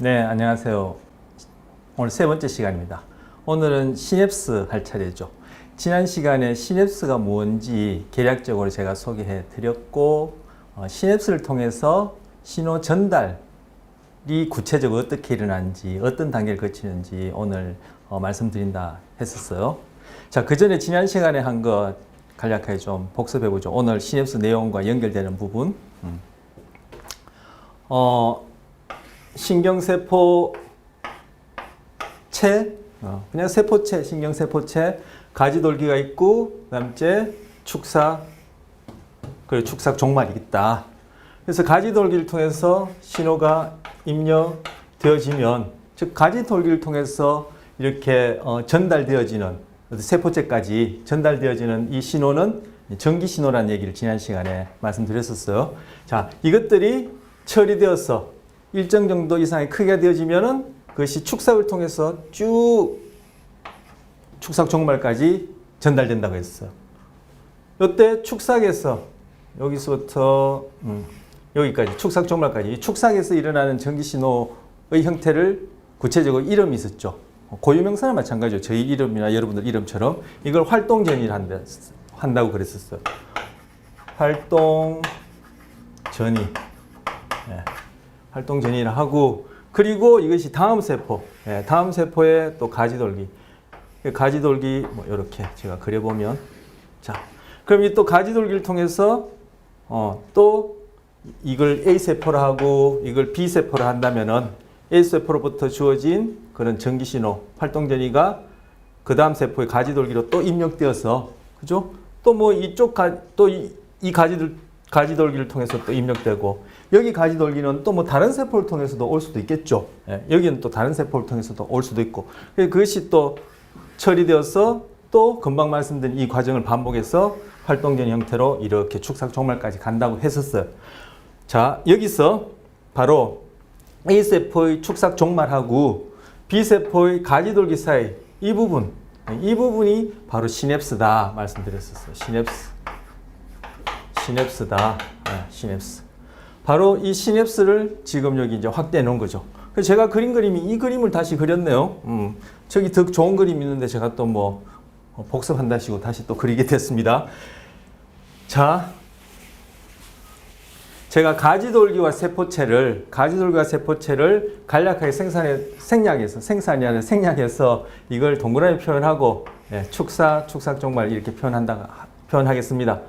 네, 안녕하세요. 오늘 세 번째 시간입니다. 오늘은 시냅스 할 차례죠. 지난 시간에 시냅스가 뭔지 개략적으로 제가 소개해 드렸고, 시냅스를 통해서 신호 전달이 구체적으로 어떻게 일어나는지, 어떤 단계를 거치는지 오늘 말씀드린다 했었어요. 자, 그 전에 지난 시간에 한 것 간략하게 좀 복습해 보죠. 오늘 시냅스 내용과 연결되는 부분. 신경세포체, 그냥 세포체, 신경세포체, 가지돌기가 있고, 그 다음에 축삭, 그리고 축삭 종말이 있다. 그래서 가지돌기를 통해서 신호가 입력되어지면, 즉, 가지돌기를 통해서 이렇게 전달되어지는, 세포체까지 전달되어지는 이 신호는 전기신호라는 얘기를 지난 시간에 말씀드렸었어요. 자, 이것들이 처리되어서 일정 정도 이상의 크기가 되어지면은 그것이 축삭을 통해서 쭉 축삭 종말까지 전달된다고 했어요. 이때 축삭에서 여기서부터 여기까지 축삭 종말까지, 이 축삭에서 일어나는 전기 신호의 형태를 구체적으로 이름이 있었죠. 고유명사나 마찬가지죠. 저희 이름이나 여러분들 이름처럼 이걸 활동전이라 한다고 그랬었어요. 활동전이. 네. 활동전이라 하고, 그리고 이것이 다음 세포, 다음 세포의 또 가지돌기. 가지돌기, 뭐, 이렇게 제가 그려보면. 자, 그럼 이 또 가지돌기를 통해서, 또 이걸 A세포라 하고, 이걸 B세포라 한다면은, A세포로부터 주어진 그런 전기신호, 활동전이가 그 다음 세포의 가지돌기로 또 입력되어서, 그죠? 또 뭐 이쪽 또 이 가지돌기를 통해서 또 입력되고, 여기 가지돌기는 또 뭐 다른 세포를 통해서도 올 수도 있겠죠. 여기는 또 다른 세포를 통해서도 올 수도 있고, 그것이 또 처리되어서 또 금방 말씀드린 이 과정을 반복해서 활동전 형태로 이렇게 축삭 종말까지 간다고 했었어요. 자, 여기서 바로 A세포의 축삭 종말하고 B세포의 가지돌기 사이 이 부분이 바로 시냅스다 말씀드렸었어요. 시냅스다. 시냅스. 바로 이 시냅스를 지금 여기 이제 확대해 놓은 거죠. 그래서 제가 그린 그림이 이 그림을 다시 그렸네요. 저기 더 좋은 그림이 있는데 제가 또 뭐 복습한다시고 다시 또 그리게 됐습니다. 자, 제가 가지돌기와 세포체를 간략하게 생략해서 이걸 동그라미 표현하고 축삭 종말 이렇게 표현하겠습니다.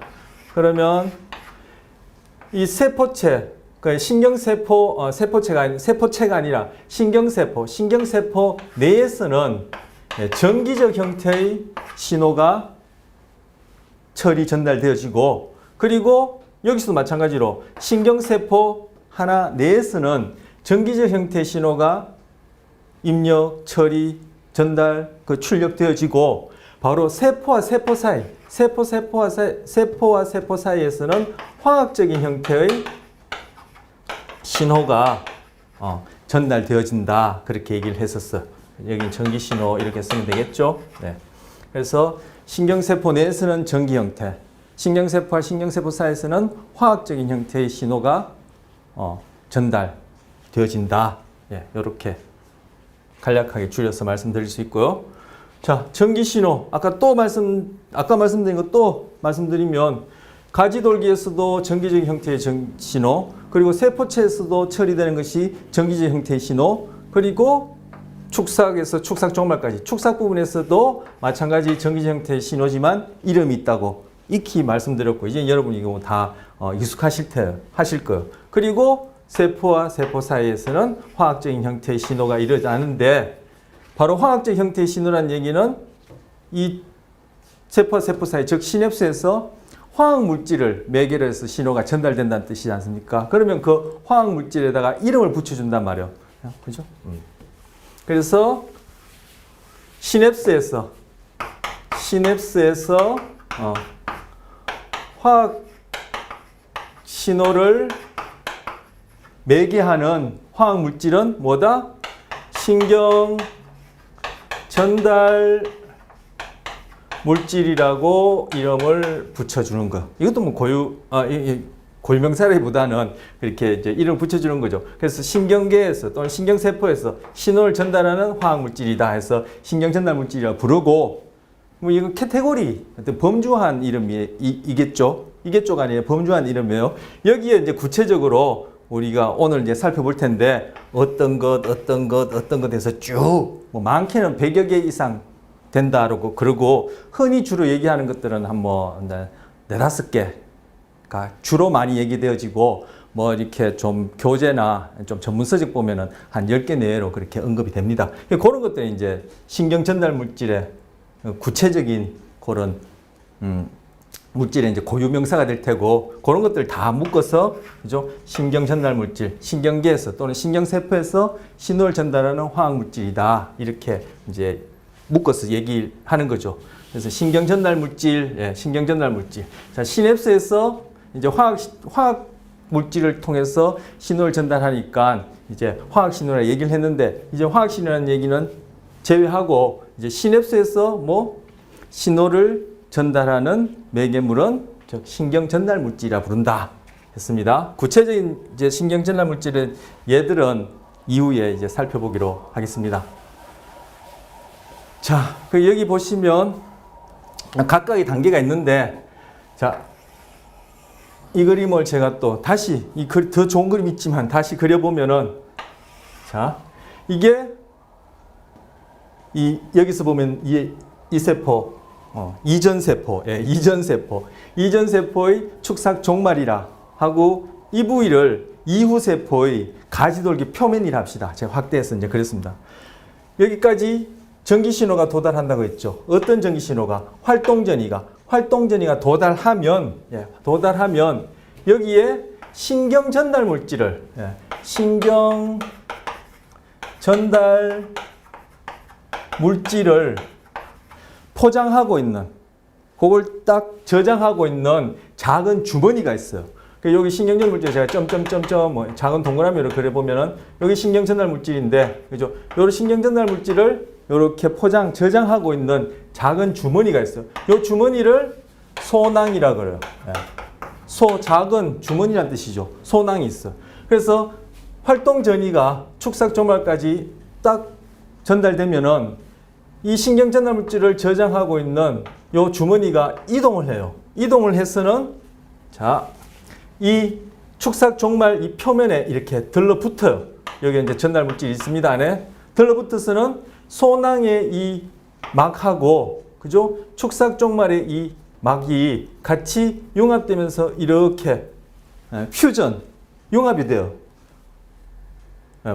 그러면 이 세포체, 신경세포, 세포체가 아니라 신경세포 내에서는 전기적 형태의 신호가 전달되어지고, 그리고 여기서도 마찬가지로 신경세포 하나 내에서는 전기적 형태의 신호가 입력, 처리, 전달, 출력되어지고, 바로 세포와 세포 사이에서는 화학적인 형태의 신호가 전달되어진다. 그렇게 얘기를 했었어요. 여기 전기신호 이렇게 쓰면 되겠죠. 네. 그래서 신경세포 내에서는 전기 형태, 신경세포와 신경세포 사이에서는 화학적인 형태의 신호가 전달되어진다. 이렇게 간략하게 줄여서 말씀드릴 수 있고요. 자, 전기신호. 아까 말씀드린 거 또 말씀드리면, 가지돌기에서도 전기적 형태의 신호, 그리고 세포체에서도 처리되는 것이 전기적 형태의 신호, 그리고 축삭에서 축삭 종말까지, 축삭 부분에서도 마찬가지 전기적 형태의 신호지만 이름이 있다고 익히 말씀드렸고, 이제 여러분이 이거 다 익숙하실 거예요. 그리고 세포와 세포 사이에서는 화학적인 형태의 신호가 일어나는데, 바로 화학적 형태의 신호란 얘기는 이 세포와 세포 사이, 즉 시냅스에서 화학 물질을 매개로 해서 신호가 전달된다는 뜻이지 않습니까? 그러면 그 화학 물질에다가 이름을 붙여준단 말이에요. 그죠? 그래서 시냅스에서 화학 신호를 매개하는 화학 물질은 뭐다? 신경 전달 물질이라고 이름을 붙여주는 거. 이것도 뭐 고유명사라기보다는 그렇게 이제 이름을 붙여주는 거죠. 그래서 신경계에서 또는 신경세포에서 신호를 전달하는 화학물질이다 해서 신경전달물질이라고 부르고, 뭐 이거 카테고리, 어떤 범주한 이름이겠죠. 이게쪽 아니에요. 범주한 이름이에요. 여기에 이제 구체적으로 우리가 오늘 이제 살펴볼 텐데 어떤 것 해서 쭉 뭐 많게는 100여 개 이상 된다라고 그러고, 흔히 주로 얘기하는 것들은 한 뭐 4-5개가 주로 많이 얘기되어지고, 뭐 이렇게 좀 교재나 좀 전문 서적 보면은 한 10개 내외로 그렇게 언급이 됩니다. 그런 것들이 이제 신경 전달 물질의 구체적인 그런 물질의 이제 고유 명사가 될 테고, 그런 것들 다 묶어서 그죠? 신경 전달 물질, 신경계에서 또는 신경세포에서 신호를 전달하는 화학 물질이다, 이렇게 이제 묶어서 얘기하는 거죠. 그래서 신경 전달 물질, 예, 신경 전달 물질. 자, 시냅스에서 이제 화학 물질을 통해서 신호를 전달하니까 이제 화학 신호라 얘기를 했는데, 이제 화학 신호라는 얘기는 제외하고 이제 시냅스에서 뭐 신호를 전달하는 매개물은 즉 신경 전달 물질이라 부른다 했습니다. 구체적인 이제 신경 전달 물질의 예들은 이후에 이제 살펴보기로 하겠습니다. 자, 그 여기 보시면 각각의 단계가 있는데, 자, 이 그림을 제가 또 다시 더 좋은 그림 있지만 다시 그려보면은, 자, 이게 여기서 보면 이 세포, 이전세포, 예, 이전세포의 축삭 종말이라 하고, 이 부위를 이후세포의 가지돌기 표면이라 합시다. 제가 확대해서 이제 그랬습니다. 여기까지 전기신호가 도달한다고 했죠. 어떤 전기신호가? 활동전이가 도달하면, 예, 여기에 신경 전달 물질을, 예, 신경 전달 물질을 포장하고 있는, 그걸 딱 저장하고 있는 작은 주머니가 있어요. 여기 신경전달 물질 제가 점점점점 뭐 작은 동그라미로 그려보면은 여기 신경전달 물질인데, 그죠? 요 신경전달 물질을 이렇게 저장하고 있는 작은 주머니가 있어요. 이 주머니를 소낭이라 그래요. 예. 작은 주머니란 뜻이죠. 소낭이 있어. 그래서 활동 전이가 축삭 종말까지 딱 전달되면은 이 신경 전달 물질을 저장하고 있는 이 주머니가 이동을 해요. 이동을 해서는, 자, 이 축삭 종말 이 표면에 이렇게 들러붙어요. 여기 이제 전달 물질이 있습니다. 안에 들러붙어서는 소낭의 이 막하고, 그죠? 축삭 종말의 이 막이 같이 융합되면서 이렇게 퓨전, 융합이 돼요.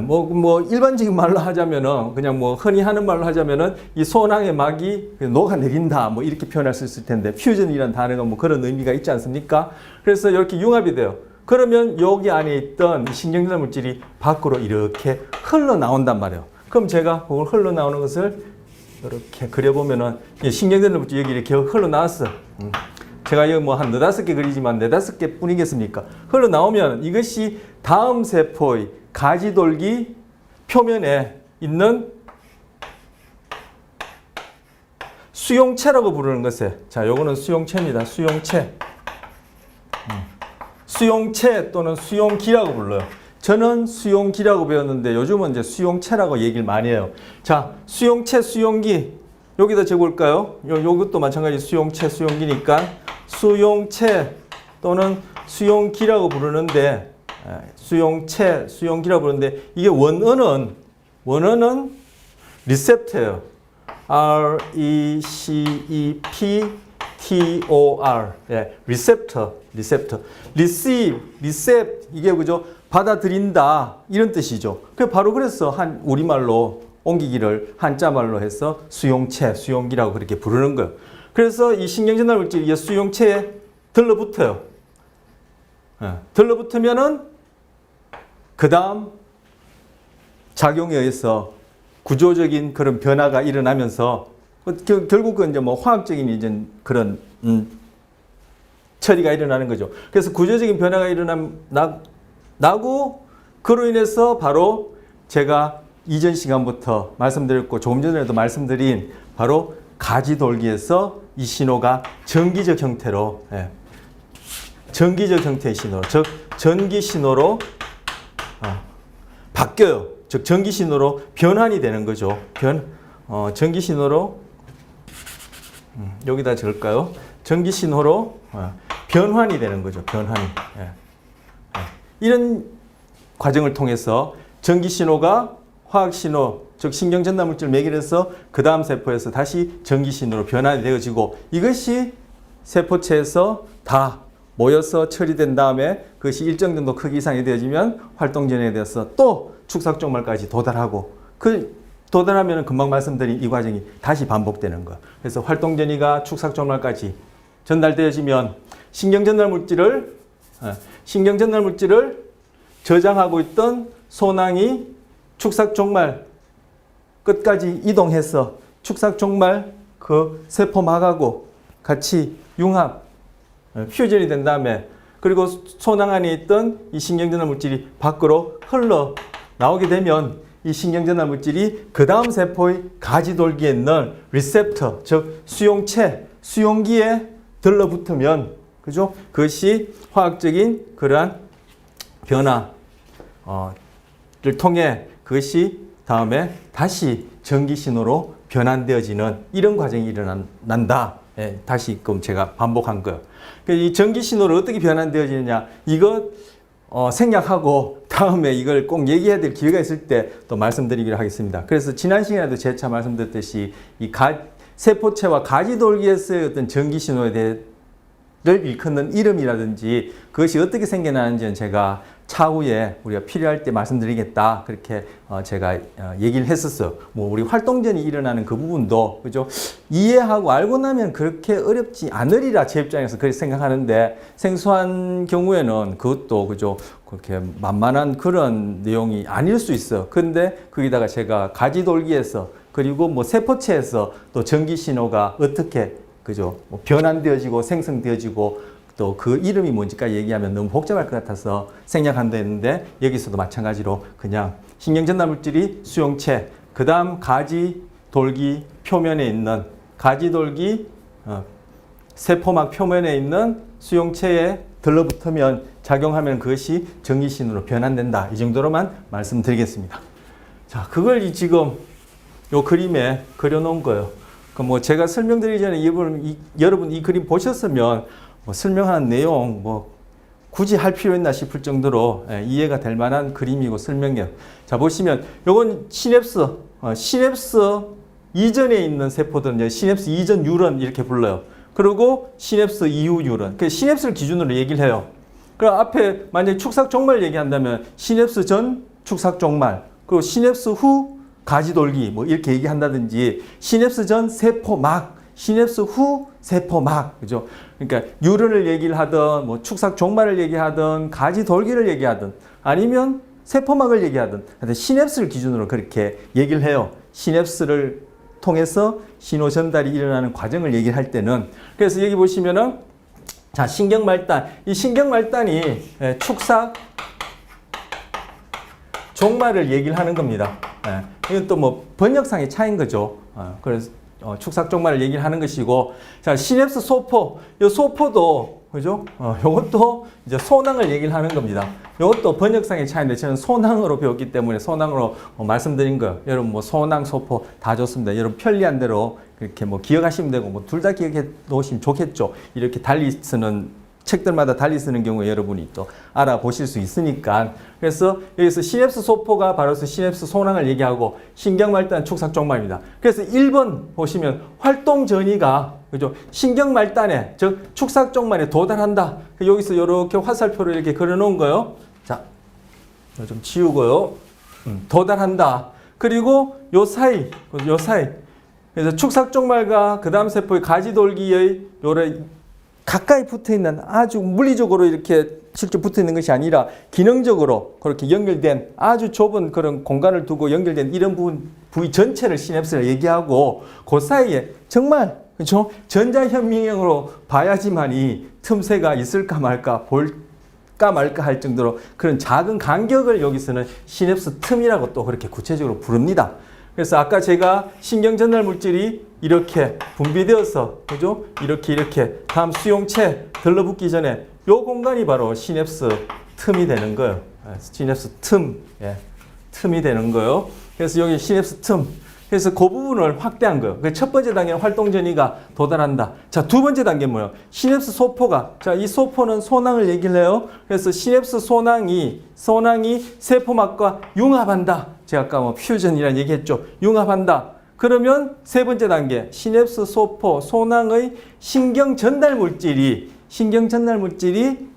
뭐 일반적인 말로 하자면은, 그냥 뭐 흔히 하는 말로 하자면은 이 소낭의 막이 녹아내린다, 뭐 이렇게 표현할 수 있을 텐데, 퓨전이라는 단어가 뭐 그런 의미가 있지 않습니까? 그래서 이렇게 융합이 돼요. 그러면 여기 안에 있던 신경전달 물질이 밖으로 이렇게 흘러나온단 말이에요. 그럼 제가 그걸 흘러나오는 것을 이렇게 그려보면은, 신경전달 물질이 여기 이렇게 흘러나왔어. 제가 여기 뭐 한 4-5개 그리지만 4-5개 뿐이겠습니까? 흘러나오면 이것이 다음 세포의 가지돌기 표면에 있는 수용체라고 부르는 것에, 자, 요거는 수용체입니다. 수용체 또는 수용기라고 불러요. 저는 수용기라고 배웠는데 요즘은 이제 수용체라고 얘기를 많이 해요. 자, 수용체, 수용기 여기다 적어볼까요? 요것도 마찬가지 수용체, 수용기니까 수용체 또는 수용기라고 부르는데, 수용체, 수용기라고 부르는데, 이게 원어는 리셉터예요. R-E-C-E-P-T-O-R. 예, 리셉터. receive, 이게 그죠? 받아들인다, 이런 뜻이죠. 바로 그래서 우리말로 옮기기를 한자말로 해서 수용체, 수용기라고 그렇게 부르는 거예요. 그래서 이 신경전달 물질이 수용체에 들러붙어요. 들러붙으면은 그 다음 작용에 의해서 구조적인 그런 변화가 일어나면서 결국은 이제 뭐 화학적인 이제 그런 처리가 일어나는 거죠. 그래서 구조적인 변화가 일어나고, 그로 인해서 바로 제가 이전 시간부터 말씀드렸고 조금 전에도 말씀드린 바로 가지돌기에서 이 신호가 전기적 형태로 전기적 형태의 신호, 즉 전기 신호로 바뀌어요. 즉 전기 신호로 변환이 되는 거죠. 전기 신호로 여기다 적을까요? 전기 신호로 변환이 되는 거죠. 변환이. 이런 과정을 통해서 전기 신호가 화학 신호, 즉 신경 전달 물질을 매개해서 그 다음 세포에서 다시 전기 신호로 변환이 되어지고 이것이 세포체에서 다 모여서 처리된 다음에 그것이 일정 정도 크기 이상이 되어지면 활동 전이에 대해서 또 축삭 종말까지 도달하고 도달하면 금방 말씀드린 이 과정이 다시 반복되는 거. 그래서 활동 전이가 축삭 종말까지 전달되어지면 신경 전달 물질을 저장하고 있던 소낭이 축삭 종말 끝까지 이동해서 축삭 종말 그 세포막하고 같이 융합, 퓨전이 된 다음에 그리고 소낭 안에 있던 이 신경전달 물질이 밖으로 흘러 나오게 되면 이 신경전달 물질이 그 다음 세포의 가지돌기에 있는 리셉터, 즉 수용기에 들러붙으면, 그죠? 그것이 화학적인 그러한 변화를 통해 그것이 다음에 다시 전기 신호로 변환되어지는 이런 과정이 일어난다. 다시 그럼 제가 반복한 거예요. 이 전기 신호를 어떻게 변환되어지느냐, 이거 생략하고 다음에 이걸 꼭 얘기해야 될 기회가 있을 때 또 말씀드리기로 하겠습니다. 그래서 지난 시간에도 재차 말씀드렸듯이 이 세포체와 가지돌기에서의 어떤 전기 신호에 대해 를 일컫는 이름이라든지 그것이 어떻게 생겨나는지는 제가 차후에 우리가 필요할 때 말씀드리겠다, 그렇게 제가 얘기를 했었어요. 뭐 우리 활동전이 일어나는 그 부분도, 그죠? 이해하고 알고 나면 그렇게 어렵지 않으리라 제 입장에서 그렇게 생각하는데, 생소한 경우에는 그것도, 그죠? 그렇게 만만한 그런 내용이 아닐 수 있어요. 근데 거기다가 제가 가지돌기에서 그리고 뭐 세포체에서 또 전기 신호가 어떻게, 그죠? 뭐 변환되어지고 생성되어지고 또 그 이름이 뭔지까지 얘기하면 너무 복잡할 것 같아서 생략한다 했는데, 여기서도 마찬가지로 그냥 신경전달 물질이 수용체, 그 다음 가지돌기 표면에 있는 가지돌기 세포막 표면에 있는 수용체에 들러붙으면 작용하면 그것이 전기신호로 변환된다. 이 정도로만 말씀드리겠습니다. 자, 그걸 지금 요 그림에 그려놓은 거예요. 뭐 제가 설명드리기 전에 여러분 이 그림 보셨으면 뭐 설명한 내용 뭐 굳이 할 필요 있나 싶을 정도로 이해가 될 만한 그림이고 설명이에요. 자, 보시면 요건 시냅스 이전에 있는 세포들은 시냅스 이전 뉴런 이렇게 불러요. 그리고 시냅스 이후 뉴런. 그 시냅스를 기준으로 얘기를 해요. 그럼 앞에 만약에 축삭 종말 얘기한다면 시냅스 전 축삭 종말, 그리고 시냅스 후 가지돌기 뭐 이렇게 얘기한다든지, 시냅스 전 세포막, 시냅스 후 세포막, 그죠? 그러니까 뉴런을 얘기를 하든 뭐 축삭 종말을 얘기하든 가지돌기를 얘기하든 아니면 세포막을 얘기하든 시냅스를 기준으로 그렇게 얘기를 해요. 시냅스를 통해서 신호 전달이 일어나는 과정을 얘기를 할 때는. 그래서 여기 보시면은 자, 신경말단, 이 신경말단이 축삭 종말을 얘기를 하는 겁니다. 이건 또 뭐 번역상의 차이인 거죠. 그래서 축삭 종말을 얘기를 하는 것이고, 자, 시냅스 소포, 이 소포도, 그죠? 요것도 이제 소낭을 얘기를 하는 겁니다. 요것도 번역상의 차이인데 저는 소낭으로 배웠기 때문에 소낭으로 말씀드린 거예요. 여러분 뭐 소낭, 소포 다 좋습니다. 여러분 편리한 대로 그렇게 뭐 기억하시면 되고, 뭐 둘 다 기억해 놓으시면 좋겠죠. 이렇게 달리 쓰는 책들마다 달리 쓰는 경우에 여러분이 또 알아보실 수 있으니까. 그래서 여기서 시냅스 소포가 바로 시냅스 소낭을 얘기하고, 신경말단 축삭 종말입니다. 그래서 1번 보시면 활동 전이가, 그죠? 신경말단에, 즉 축삭 종말에 도달한다. 여기서 이렇게 화살표를 이렇게 그려 놓은 거예요. 자, 좀 지우고요. 도달한다. 그리고 요 사이. 그래서 축삭 종말과 그 다음 세포의 가지돌기의 요래 가까이 붙어 있는, 아주 물리적으로 이렇게 실제 붙어 있는 것이 아니라 기능적으로 그렇게 연결된 아주 좁은 그런 공간을 두고 연결된 이런 부위 전체를 시냅스를 얘기하고, 그 사이에 정말, 그렇죠? 전자현미경으로 봐야지만이 틈새가 있을까 말까, 볼까 말까 할 정도로 그런 작은 간격을 여기서는 시냅스 틈이라고 또 그렇게 구체적으로 부릅니다. 그래서 아까 제가 신경전달 물질이 이렇게 분비되어서, 그죠? 이렇게 다음 수용체 들러붙기 전에 요 공간이 바로 시냅스 틈이 되는 거예요. 시냅스 틈, 틈이 되는 거예요. 그래서 여기 시냅스 틈. 그래서 그 부분을 확대한 거예요. 첫 번째 단계는 활동 전이가 도달한다. 자, 두 번째 단계는 뭐예요? 시냅스 소포가. 자, 이 소포는 소낭을 얘기를 해요. 그래서 시냅스 소낭이 세포막과 융합한다. 제가 아까 뭐 퓨전이라는 얘기했죠. 융합한다. 그러면 세 번째 단계, 시냅스 소포, 소낭의 신경 전달 물질이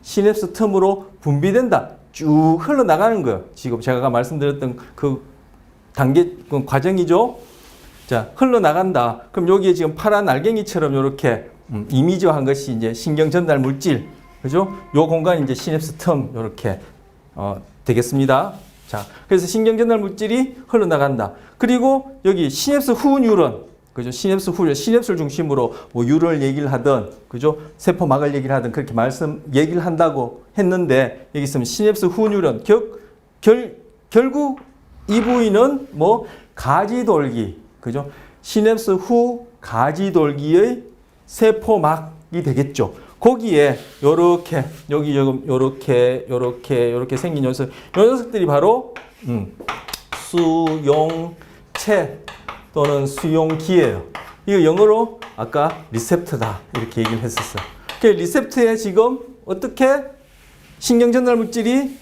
시냅스 틈으로 분비된다. 쭉 흘러나가는 거예요. 지금 제가 말씀드렸던 그 단계, 그 과정이죠. 자, 흘러나간다. 그럼 여기에 지금 파란 알갱이처럼 이렇게 이미지화한 것이 이제 신경 전달 물질. 그죠? 요 공간이 이제 시냅스 틈, 이렇게, 되겠습니다. 자, 그래서 신경 전달 물질이 흘러나간다. 그리고 여기 시냅스 후 뉴런, 그죠? 시냅스 후, 시냅스를 중심으로 뭐 뉴럴 얘기를 하든, 그죠? 세포막을 얘기를 하든 그렇게 얘기를 한다고 했는데, 여기 있으면 시냅스 후 뉴런, 결국 이 부위는 뭐 가지돌기, 그죠? 시냅스 후 가지돌기의 세포막이 되겠죠. 거기에 요렇게 여기 요렇게 생긴 요 녀석들이 바로 수용체 또는 수용기예요. 이거 영어로 아까 리셉터다 이렇게 얘기를 했었어요. 그 리셉터에 지금 어떻게 신경 전달 물질이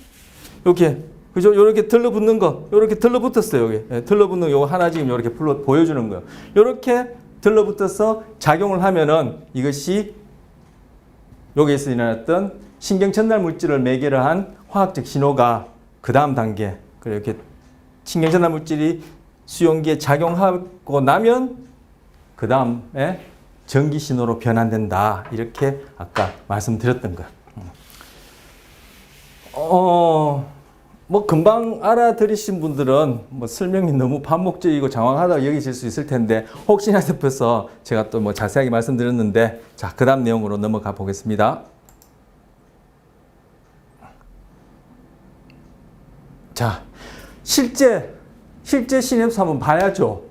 이렇게, 그죠? 요렇게 들러붙는 거, 요렇게 들러붙었어요. 여기 들러붙는 요거 하나 지금 요렇게 보여주는 거예요. 요렇게 들러붙어서 작용을 하면은 이것이 여기에서 일어났던 신경 전달 물질을 매개로 한 화학적 신호가 그 다음 단계, 이렇게 신경 전달 물질이 수용기에 작용하고 나면 그 다음에 전기 신호로 변환된다. 이렇게 아까 말씀드렸던 거예요. 뭐 금방 알아들으신 분들은 뭐 설명이 너무 반복적이고 장황하다고 여기실 수 있을 텐데 혹시나 싶어서 제가 또 뭐 자세하게 말씀드렸는데, 자, 그 다음 내용으로 넘어가 보겠습니다. 자, 실제 시냅스 한번 봐야죠.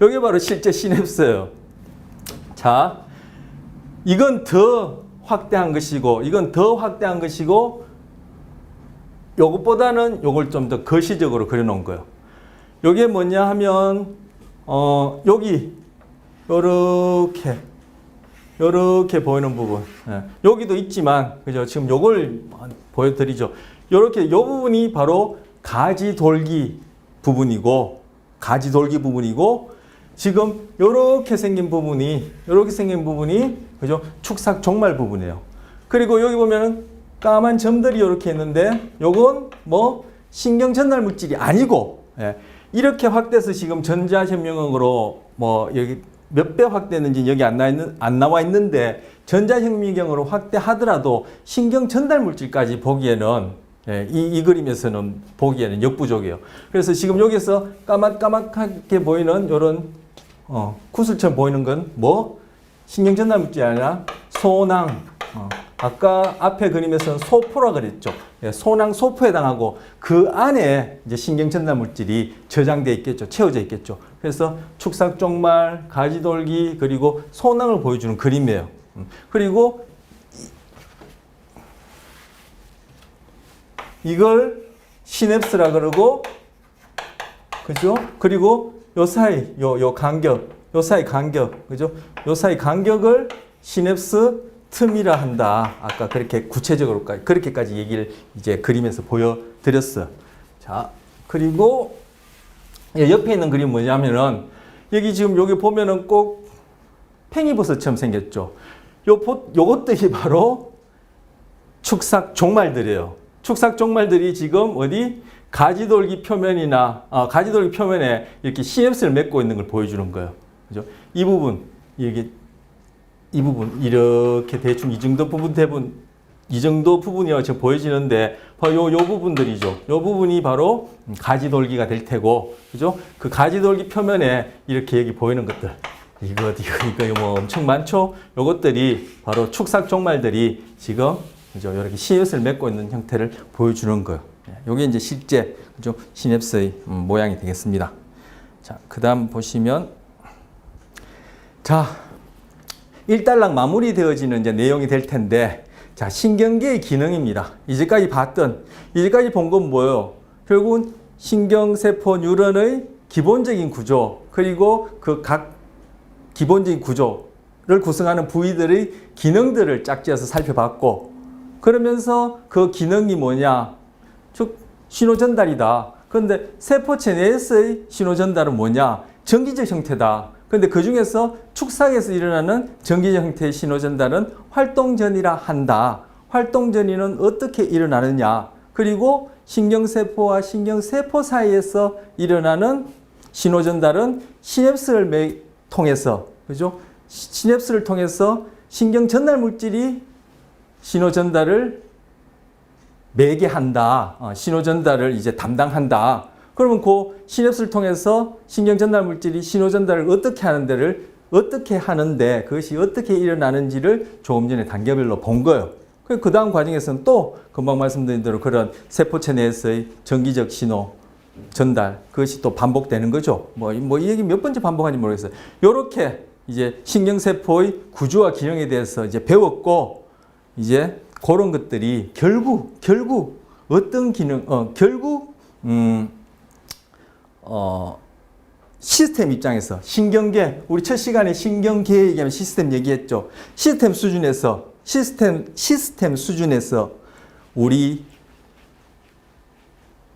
여기 바로 실제 시냅스예요. 자, 이건 더 확대한 것이고 이건 더 확대한 것이고 요것보다는 요걸 좀 더 거시적으로 그려놓은 거예요. 요게 뭐냐 하면 여기 요렇게 보이는 부분, 여기도 있지만, 그죠? 지금 요걸 보여드리죠. 요렇게 요 부분이 바로 가지돌기 부분이고 지금 요렇게 생긴 부분이 그죠? 축삭 종말 부분이에요. 그리고 여기 보면은 까만 점들이 이렇게 있는데 요건 뭐 신경 전달 물질이 아니고, 이렇게 확대해서 지금 전자현미경으로 뭐 여기 몇 배 확대했는지 여기 안 나와 있는데 전자현미경으로 확대하더라도 신경 전달 물질까지 보기에는 이 그림에서는 보기에는 역부족이에요. 그래서 지금 여기서 까맣게 보이는 요런 구슬처럼 보이는 건 뭐 신경 전달 물질이 아니라 소낭, 아까 앞에 그림에서는 소포라 그랬죠. 소낭 소포에 해당하고 그 안에 이제 신경 전달 물질이 저장되어 있겠죠. 채워져 있겠죠. 그래서 축삭 종말, 가지돌기, 그리고 소낭을 보여주는 그림이에요. 그리고 이걸 시냅스라 그러고, 그죠? 그리고 요 사이, 요 간격, 그죠? 요 사이 간격을 시냅스 틈이라 한다. 아까 그렇게 구체적으로 그렇게까지 얘기를 이제 그림에서 보여드렸어요. 자, 그리고 옆에 있는 그림 뭐냐면은 여기 지금 여기 보면은 꼭 팽이버섯처럼 생겼죠. 요것들이 바로 축삭 종말들이에요. 축삭 종말들이 지금 어디 가지돌기 표면이나 가지돌기 표면에 이렇게 시냅스를 맺고 있는 걸 보여주는 거예요. 그죠? 이 부분 이렇게 대충 이 정도 부분이 지금 보여지는데 바로 요 부분들이죠. 요 부분이 바로 가지돌기가 될 테고, 그죠? 그 가지돌기 표면에 이렇게 여기 보이는 것들, 이거 뭐 엄청 많죠? 요것들이 바로 축삭 종말들이 지금, 그죠? 이렇게 시냅스를 맺고 있는 형태를 보여주는 거예요. 요게 이제 실제, 그죠? 시냅스의 모양이 되겠습니다. 자, 그 다음 보시면, 자, 일단락 마무리되어지는 이제 내용이 될 텐데, 자, 신경계의 기능입니다. 이제까지 본 건 뭐예요? 결국은 신경세포 뉴런의 기본적인 구조, 그리고 그 각 기본적인 구조를 구성하는 부위들의 기능들을 짝지어서 살펴봤고, 그러면서 그 기능이 뭐냐? 즉, 신호 전달이다. 그런데 세포체 내에서의 신호 전달은 뭐냐? 전기적 형태다. 그런데 그 중에서 축삭에서 일어나는 전기적 형태의 신호 전달은 활동전이라 한다. 활동전이는 어떻게 일어나느냐? 그리고 신경세포와 신경세포 사이에서 일어나는 신호 전달은 시냅스를 통해서, 그죠? 시냅스를 통해서 신경 전달 물질이 신호 전달을 매개한다. 신호 전달을 이제 담당한다. 그러면 그 시냅스를 통해서 신경 전달 물질이 신호 전달을 어떻게 하는데 그것이 어떻게 일어나는지를 조금 전에 단계별로 본 거예요. 그 다음 과정에서는 또 금방 말씀드린 대로 그런 세포체 내에서의 전기적 신호 전달, 그것이 또 반복되는 거죠. 이 얘기 몇 번째 반복하는지 모르겠어요. 요렇게 이제 신경세포의 구조와 기능에 대해서 이제 배웠고, 이제 그런 것들이 결국 어떤 기능, 시스템 입장에서 신경계, 우리 첫 시간에 신경계 얘기하면 시스템 얘기했죠. 시스템 수준에서 우리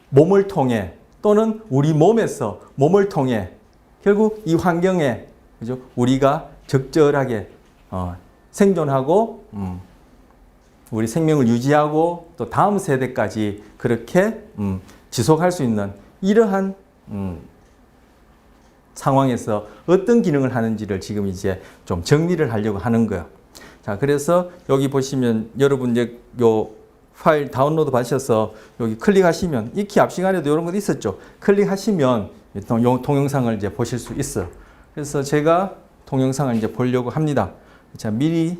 몸을 통해 또는 우리 몸을 통해 결국 이 환경에, 그죠? 우리가 적절하게 생존하고 우리 생명을 유지하고 또 다음 세대까지 그렇게 지속할 수 있는 이러한 상황에서 어떤 기능을 하는지를 지금 이제 좀 정리를 하려고 하는 거예요. 자, 그래서 여기 보시면 여러분 이제 요 파일 다운로드 받으셔서 여기 클릭하시면, 익히 앞 시간에도 이런 것도 있었죠. 클릭하시면 동영상을 이제 보실 수 있어요. 그래서 제가 동영상을 이제 보려고 합니다. 자, 미리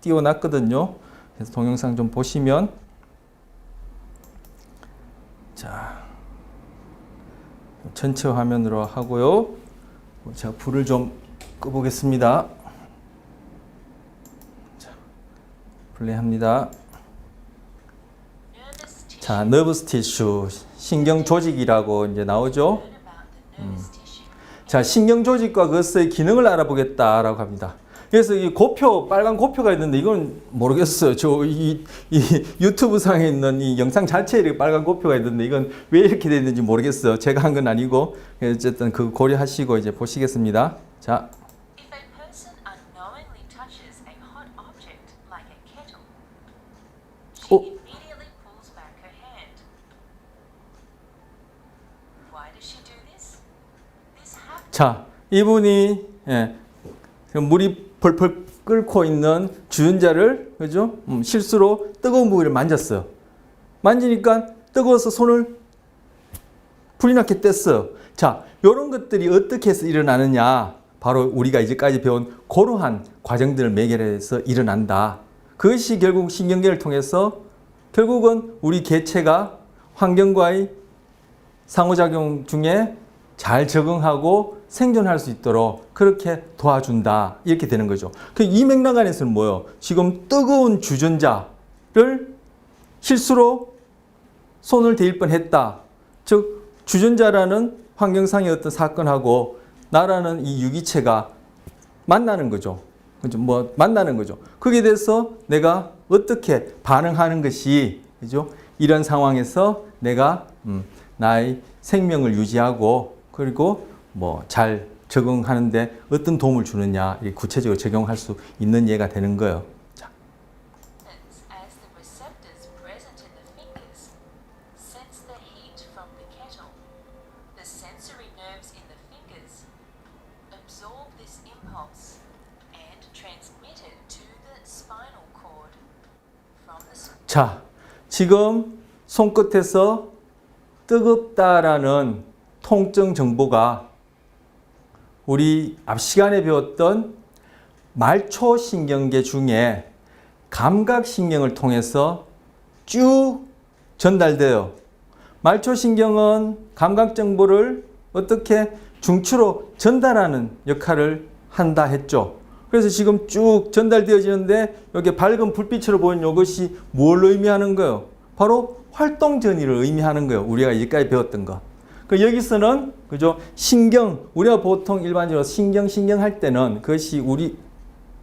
띄워놨거든요. 그래서 동영상 좀 보시면, 자, 전체 화면으로 하고요. 제가 불을 좀 끄보겠습니다. 자, 플레이합니다. 자, 너브스 티슈, 신경 조직이라고 이제 나오죠. 자, 신경 조직과 그것의 기능을 알아보겠다라고 합니다. 그래서 이 고표, 빨간 고표가 있는데 이건 모르겠어요. 이 유튜브 상에 있는 이 영상 자체에 이렇게 빨간 고표가 있는데 이건 왜 이렇게 되어 있는지 모르겠어요. 제가 한 건 아니고, 어쨌든 그 고려하시고 이제 보시겠습니다. 자. 자, 이분이 물이 펄펄 끓고 있는 주전자를, 그죠? 실수로 뜨거운 부위를 만졌어요. 만지니까 뜨거워서 손을 불이 나게 뗐어요. 자, 이런 것들이 어떻게 해서 일어나느냐? 바로 우리가 이제까지 배운 그러한 과정들을 매개해서 일어난다. 그것이 결국 신경계를 통해서 결국은 우리 개체가 환경과의 상호작용 중에 잘 적응하고 생존할 수 있도록 그렇게 도와준다. 이렇게 되는 거죠. 이 맥락 안에서는 뭐예요? 지금 뜨거운 주전자를 실수로 손을 대일 뻔했다. 즉 주전자라는 환경상의 어떤 사건하고 나라는 이 유기체가 만나는 거죠. 그죠? 만나는 거죠. 거기에 대해서 내가 어떻게 반응하는 것이, 그죠? 이런 상황에서 내가 나의 생명을 유지하고 그리고 잘 적응하는데 어떤 도움을 주느냐, 이렇게 구체적으로 적용할 수 있는 예가 되는 거예요. 자. 자, 지금 손끝에서 뜨겁다라는 통증 정보가 우리 앞 시간에 배웠던 말초신경계 중에 감각신경을 통해서 쭉 전달돼요. 말초신경은 감각정보를 어떻게 중추로 전달하는 역할을 한다 했죠. 그래서 지금 쭉 전달되어지는데 여기 밝은 불빛으로 보이는 이것이 뭘 의미하는 거예요? 바로 활동 전이를 의미하는 거예요. 우리가 여기까지 배웠던 거. 그 여기서는 그죠? 신경, 우리가 보통 일반적으로 신경 할 때는 그것이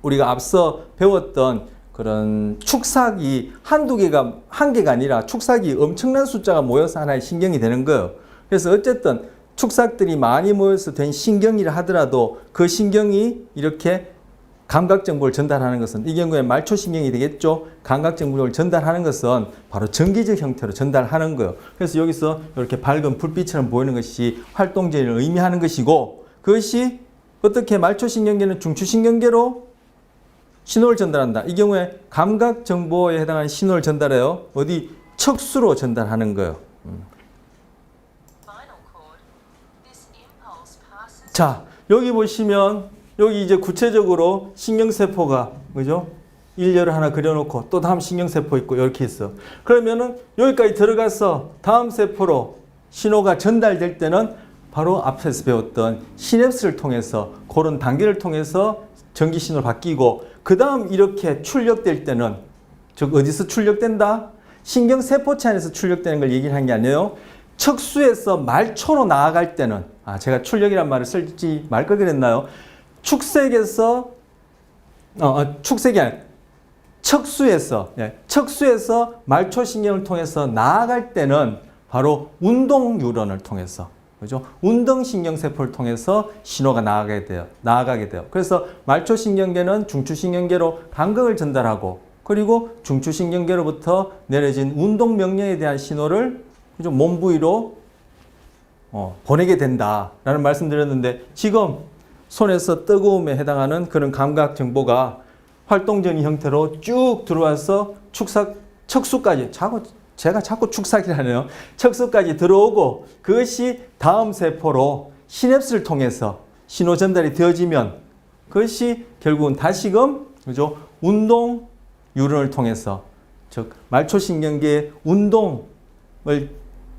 우리가 앞서 배웠던 그런 축삭이 한 개가 아니라 축삭이 엄청난 숫자가 모여서 하나의 신경이 되는 거예요. 그래서 어쨌든 축삭들이 많이 모여서 된 신경이라 하더라도 그 신경이 이렇게 감각 정보를 전달하는 것은 이 경우에 말초신경이 되겠죠. 감각 정보를 전달하는 것은 바로 전기적 형태로 전달하는 거예요. 그래서 여기서 이렇게 밝은 불빛처럼 보이는 것이 활동전을 의미하는 것이고 그것이 어떻게 말초신경계는 중추신경계로 신호를 전달한다. 이 경우에 감각 정보에 해당하는 신호를 전달해요. 어디? 척수로 전달하는 거예요. 자, 여기 보시면 여기 이제 구체적으로 신경세포가, 그죠? 일렬을 하나 그려놓고 또 다음 신경세포 있고 이렇게 있어. 그러면은 여기까지 들어가서 다음 세포로 신호가 전달될 때는 바로 앞에서 배웠던 시냅스를 통해서 그런 단계를 통해서 전기 신호로 바뀌고 그 다음 이렇게 출력될 때는 즉 어디서 출력된다? 신경세포체 안에서 출력되는 걸 얘기를 한 게 아니에요. 척수에서 말초로 나아갈 때는 제가 출력이란 말을 쓸지 말 걸 그랬나요? 축색에서 축색이 아니라 척수에서 말초신경을 통해서 나아갈 때는 바로 운동뉴런을 통해서 그죠? 운동신경세포를 통해서 신호가 나아가게 돼요. 그래서 말초신경계는 중추신경계로 감각을 전달하고 그리고 중추신경계로부터 내려진 운동명령에 대한 신호를 그죠? 몸 부위로 보내게 된다라는 말씀드렸는데 지금 손에서 뜨거움에 해당하는 그런 감각 정보가 활동전이 형태로 쭉 들어와서 척수까지 제가 자꾸 축삭이라네요. 척수까지 들어오고 그것이 다음 세포로 시냅스를 통해서 신호 전달이 되어지면 그것이 결국은 다시금 그죠? 운동 뉴런을 통해서 즉 말초신경계의 운동을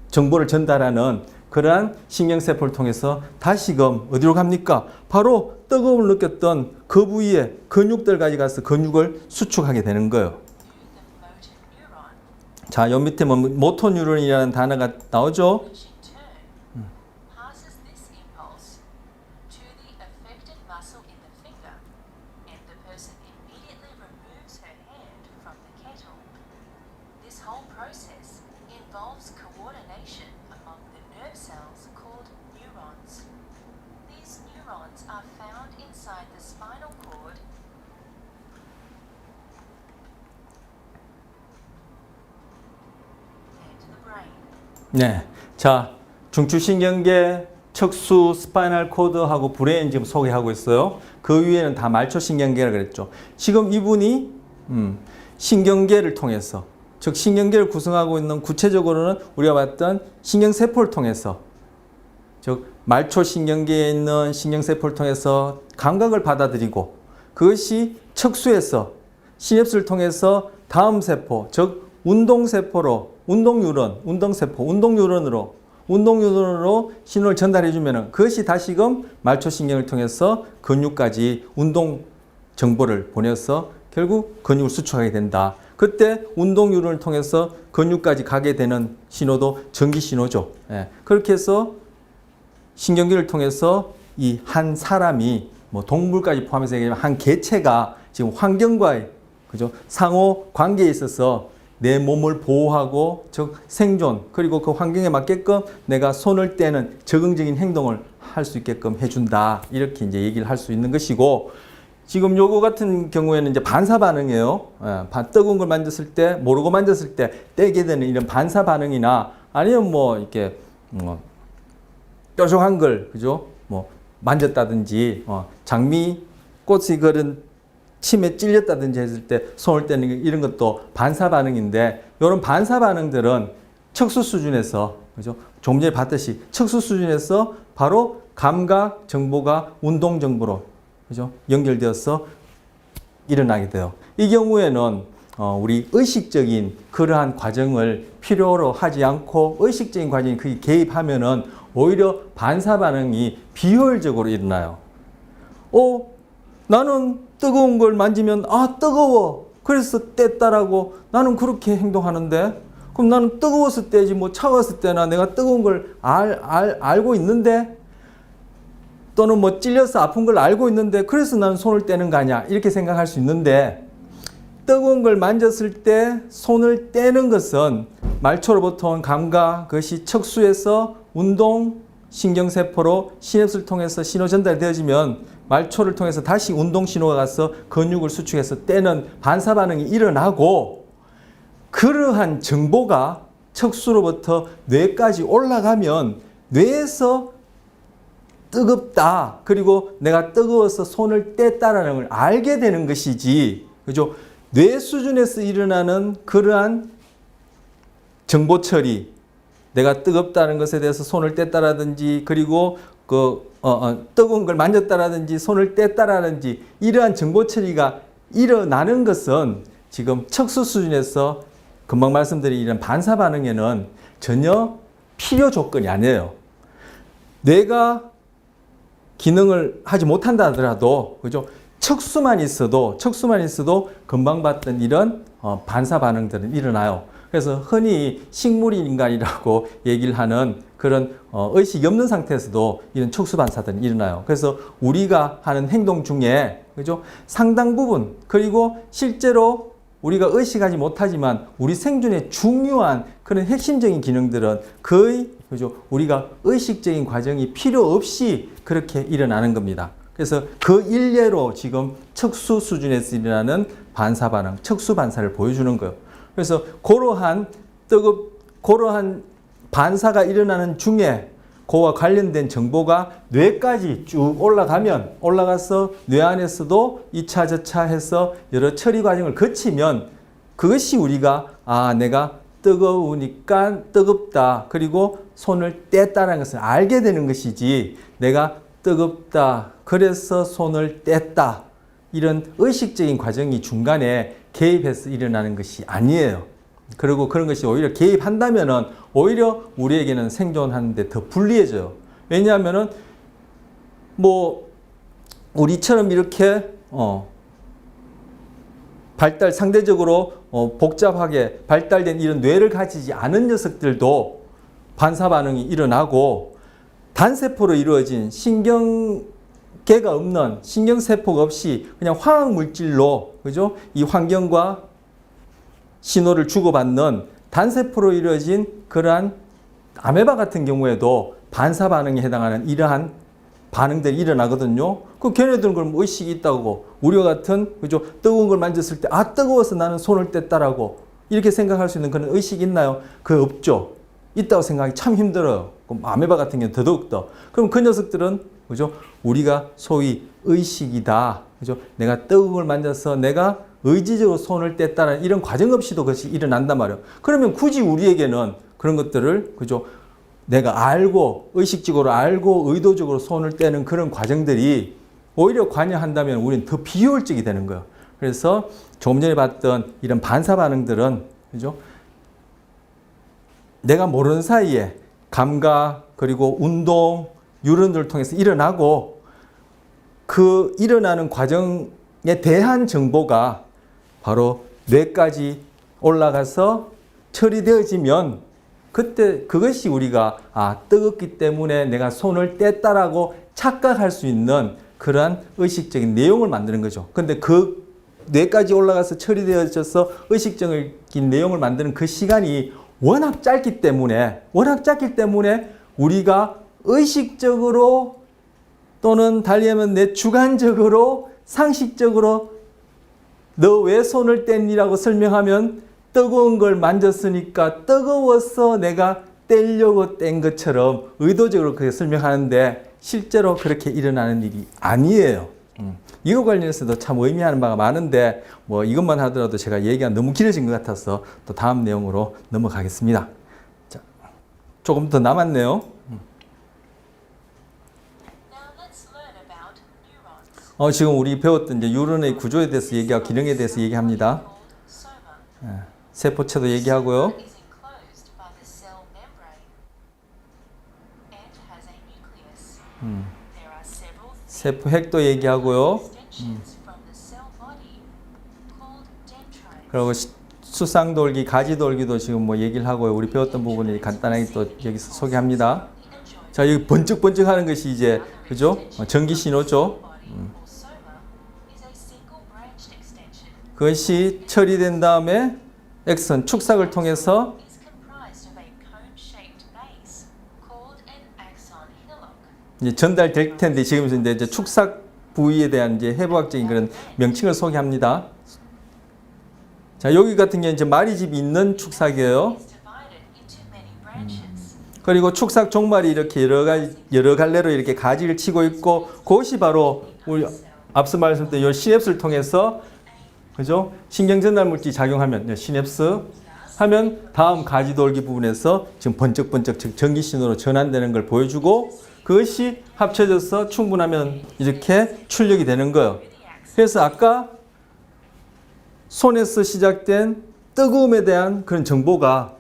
정보를 전달하는 그러한 신경세포를 통해서 다시금 어디로 갑니까? 바로 뜨거움을 느꼈던 그 부위에 근육들까지 가서 근육을 수축하게 되는 거예요. 자, 요 밑에 모토뉴런이라는 단어가 나오죠? 네. 자, 중추신경계, 척수, 스파이널 코드하고 브레인 지금 소개하고 있어요. 그 위에는 다 말초신경계라 그랬죠. 지금 이분이 신경계를 통해서 즉 신경계를 구성하고 있는 구체적으로는 우리가 봤던 신경세포를 통해서 즉 말초신경계에 있는 신경세포를 통해서 감각을 받아들이고 그것이 척수에서 시냅스를 통해서 다음 세포 즉 운동세포로 운동뉴런으로 신호를 전달해주면 그것이 다시금 말초신경을 통해서 근육까지 운동 정보를 보내서 결국 근육을 수축하게 된다. 그때 운동뉴런을 통해서 근육까지 가게 되는 신호도 전기신호죠. 그렇게 해서 신경계를 통해서 이 한 사람이 동물까지 포함해서 한 개체가 지금 환경과의 그죠? 상호 관계에 있어서 내 몸을 보호하고 즉 생존 그리고 그 환경에 맞게끔 내가 손을 떼는 적응적인 행동을 할 수 있게끔 해준다 이렇게 이제 얘기를 할 수 있는 것이고 지금 요거 같은 경우에는 이제 반사 반응이에요. 뜨거운 걸 만졌을 때 모르고 만졌을 때 떼게 되는 이런 반사 반응이나 아니면 이렇게 뾰족한 걸 그죠? 만졌다든지 장미 꽃이 그런 침에 찔렸다든지 했을 때 손을 떼는 이런 것도 반사 반응인데 이런 반사 반응들은 척수 수준에서 그죠? 조금 전에 봤듯이 척수 수준에서 바로 감각 정보가 운동 정보로 그죠? 연결되어서 일어나게 돼요. 이 경우에는 우리 의식적인 그러한 과정을 필요로 하지 않고 의식적인 과정이 그게 개입하면은 오히려 반사 반응이 비효율적으로 일어나요. 나는 뜨거운 걸 만지면 아 뜨거워 그래서 뗐다라고 나는 그렇게 행동하는데 그럼 나는 뜨거워서 떼지 뭐 차가워서 떼나 내가 뜨거운 걸 알고 있는데 또는 뭐 찔려서 아픈 걸 알고 있는데 그래서 나는 손을 떼는 거 아니야 이렇게 생각할 수 있는데 뜨거운 걸 만졌을 때 손을 떼는 것은 말초로부터 온 감각 그것이 척수에서 운동 신경세포로 시냅스를 통해서 신호 전달되어지면 말초를 통해서 다시 운동 신호가 가서 근육을 수축해서 떼는 반사 반응이 일어나고 그러한 정보가 척수로부터 뇌까지 올라가면 뇌에서 뜨겁다 그리고 내가 뜨거워서 손을 뗐다라는 걸 알게 되는 것이지 그죠? 뇌 수준에서 일어나는 그러한 정보 처리 내가 뜨겁다는 것에 대해서 손을 뗐다라든지 그리고 뜨거운 걸 만졌다라든지 손을 뗐다라든지 이러한 정보 처리가 일어나는 것은 지금 척수 수준에서 금방 말씀드린 이런 반사 반응에는 전혀 필요 조건이 아니에요. 뇌가 기능을 하지 못한다 하더라도 그죠? 척수만 있어도 금방 봤던 이런 반사 반응들은 일어나요. 그래서 흔히 식물인간이라고 얘기를 하는 그런 의식이 없는 상태에서도 이런 척수 반사들이 일어나요. 그래서 우리가 하는 행동 중에 그죠? 상당 부분 그리고 실제로 우리가 의식하지 못하지만 우리 생존에 중요한 그런 핵심적인 기능들은 거의 그죠? 우리가 의식적인 과정이 필요 없이 그렇게 일어나는 겁니다. 그래서 그 일례로 지금 척수 수준에서 일어나는 반사 반응, 척수 반사를 보여주는 거예요. 그래서 그러한 반사가 일어나는 중에 그와 관련된 정보가 뇌까지 쭉 올라가서 뇌 안에서도 2차 저차 해서 여러 처리 과정을 거치면 그것이 우리가 내가 뜨거우니까 뜨겁다 그리고 손을 뗐다는 것을 알게 되는 것이지 내가 뜨겁다 그래서 손을 뗐다 이런 의식적인 과정이 중간에 개입해서 일어나는 것이 아니에요. 그리고 그런 것이 오히려 개입한다면은 오히려 우리에게는 생존하는데 더 불리해져요. 왜냐하면은 우리처럼 이렇게 상대적으로 복잡하게 발달된 이런 뇌를 가지지 않은 녀석들도 반사 반응이 일어나고 단세포로 이루어진 신경계가 없는 신경세포가 없이 그냥 화학 물질로 그죠? 이 환경과 신호를 주고받는 단세포로 이루어진 그러한 아메바 같은 경우에도 반사 반응에 해당하는 이러한 반응들이 일어나거든요. 그 걔네들은 그럼 의식이 있다고 우리와 같은 그죠? 뜨거운 걸 만졌을 때 뜨거워서 나는 손을 뗐다라고 이렇게 생각할 수 있는 그런 의식이 있나요? 그거 없죠. 있다고 생각하기 참 힘들어요. 그럼 아메바 같은 경우는 더더욱더. 그럼 그 녀석들은 그죠? 우리가 소위 의식이다. 그죠? 내가 뜨거운 걸 만져서 내가 의지적으로 손을 뗐다는 이런 과정 없이도 그것이 일어난단 말이에요. 그러면 굳이 우리에게는 그런 것들을 그죠? 내가 알고 의식적으로 알고 의도적으로 손을 떼는 그런 과정들이 오히려 관여한다면 우리는 더 비효율적이 되는 거예요. 그래서 조금 전에 봤던 이런 반사 반응들은 그죠? 내가 모르는 사이에 감각 그리고 운동 유런들을 통해서 일어나고 그 일어나는 과정에 대한 정보가 바로 뇌까지 올라가서 처리되어지면 그때 그것이 우리가 뜨겁기 때문에 내가 손을 뗐다라고 착각할 수 있는 그러한 의식적인 내용을 만드는 거죠. 근데 그 뇌까지 올라가서 처리되어져서 의식적인 내용을 만드는 그 시간이 워낙 짧기 때문에 우리가 의식적으로 또는 달리 하면 내 주관적으로 상식적으로 너 왜 손을 뗐니라고 설명하면 뜨거운 걸 만졌으니까 뜨거워서 내가 떼려고 뗀 것처럼 의도적으로 그렇게 설명하는데 실제로 그렇게 일어나는 일이 아니에요. 이거 관련해서도 참 의미하는 바가 많은데 이것만 하더라도 제가 얘기가 너무 길어진 것 같아서 또 다음 내용으로 넘어가겠습니다. 자, 조금 더 남았네요. 지금 우리 배웠던 이제 뉴런의 구조에 대해서 얘기하고 기능에 대해서 얘기합니다. 세포체도 얘기하고요. 세포 핵도 얘기하고요. 그리고 수상돌기, 가지돌기도 지금 뭐 얘기를 하고요. 우리 배웠던 부분을 간단하게 또 여기서 소개합니다. 자, 여기 번쩍번쩍 하는 것이 이제, 그죠? 전기 신호죠. 그것이 처리된 다음에 X선 축삭을 통해서 이제 전달될 텐데 지금 이제 축삭 부위에 대한 이제 해부학적인 그런 명칭을 소개합니다. 자, 여기 같은 경우는 이제 마리집이 있는 축삭이에요. 그리고 축삭 종말이 이렇게 여러 갈래로 이렇게 가지를 치고 있고, 그것이 바로 우리 앞서 말씀드린 이 시냅스를 통해서, 그죠? 신경 전달 물질이 작용하면 시냅스 하면 다음 가지돌기 부분에서 지금 번쩍번쩍 전기 신호로 전환되는 걸 보여주고, 그것이 합쳐져서 충분하면 이렇게 출력이 되는 거예요. 그래서 아까 손에서 시작된 뜨거움에 대한 그런 정보가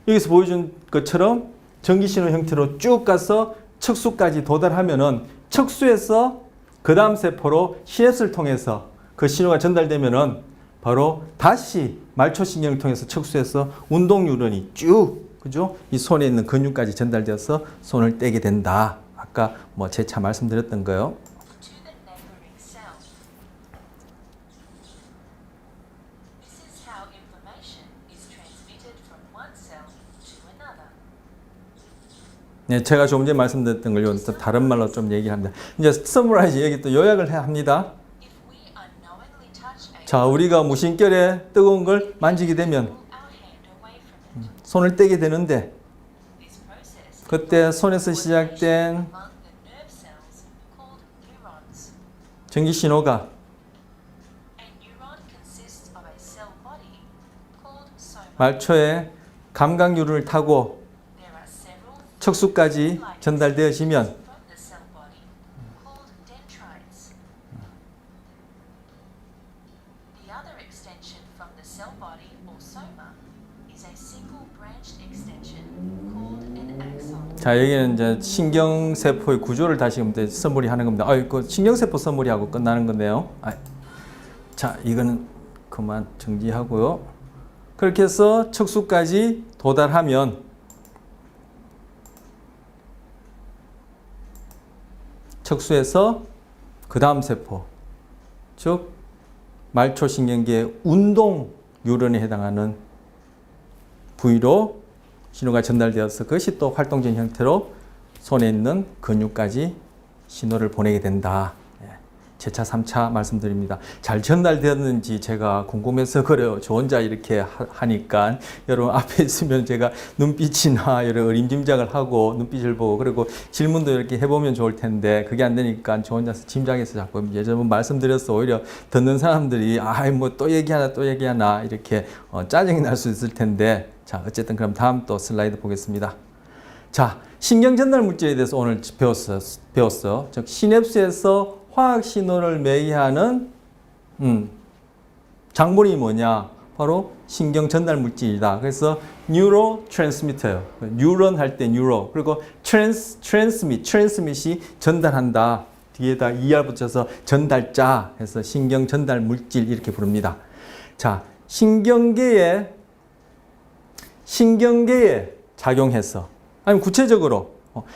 여기서 보여준 것처럼 전기신호 형태로 쭉 가서 척수까지 도달하면은 척수에서 그 다음 세포로 시냅스를 통해서 그 신호가 전달되면은 바로 다시 말초신경을 통해서 척수에서 운동뉴런이 쭉, 그죠? 이 손에 있는 근육까지 전달되어서 손을 떼게 된다. 아까 뭐 재차 말씀드렸던 거요. 네, 제가 조금 전에 말씀드렸던 걸 또 다른 말로 좀 얘기합니다. 이제 서머라이즈 여기 또 요약을 해야 합니다. 자, 우리가 무심결에 뜨거운 걸 만지게 되면 손을 떼게 되는데, 그때 손에서 시작된 전기 신호가 말초의 감각유를 타고 척수까지 전달되어지면 자, 여기는 이제 신경세포의 구조를 다시 서머리하는 겁니다. 그 신경세포 서머리하고 끝나는 건데요. 자, 이거는 그만 정지하고요. 그렇게 해서 척수까지 도달하면 척수에서 그 다음 세포, 즉 말초신경계의 운동 뉴런에 해당하는 부위로 신호가 전달되어서 그것이 또 활동적인 형태로 손에 있는 근육까지 신호를 보내게 된다. 재차 3차 말씀드립니다. 잘 전달되었는지 제가 궁금해서 그래요. 저 혼자 이렇게 하니까 여러분 앞에 있으면 제가 눈빛이나 여러 어림짐작을 하고 눈빛을 보고 그리고 질문도 이렇게 해보면 좋을 텐데 그게 안 되니까 저 혼자서 짐작해서 자꾸 예전에 말씀드렸어. 오히려 듣는 사람들이 뭐 또 얘기하나 이렇게 짜증이 날 수 있을 텐데, 자, 어쨌든 그럼 다음 또 슬라이드 보겠습니다. 자, 신경 전달 물질에 대해서 오늘 배웠어. 즉 시냅스에서 화학 신호를 매개하는 장본이 뭐냐? 바로 신경 전달 물질이다. 그래서 뉴로 트랜스미터예요. 뉴런 할 때 뉴로. 그리고 트랜스밋이 전달한다. 뒤에다 ER 붙여서 전달자 해서 신경 전달 물질 이렇게 부릅니다. 자, 신경계에 작용해서, 아니면 구체적으로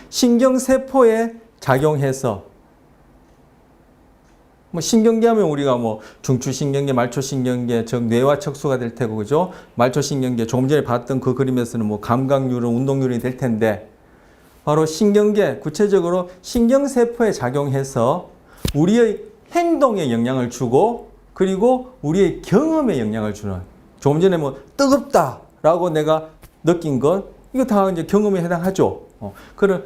신경세포에 작용해서, 뭐 신경계 하면 우리가 뭐 중추신경계, 말초신경계, 즉 뇌와 척수가 될 테고, 그죠? 말초신경계 조금 전에 봤던 그 그림에서는 뭐 감각뉴런, 운동뉴런이 될 텐데, 바로 신경계, 구체적으로 신경세포에 작용해서 우리의 행동에 영향을 주고, 그리고 우리의 경험에 영향을 주는, 조금 전에 뭐 뜨겁다라고 내가 느낀 것, 이거 다 이제 경험에 해당하죠.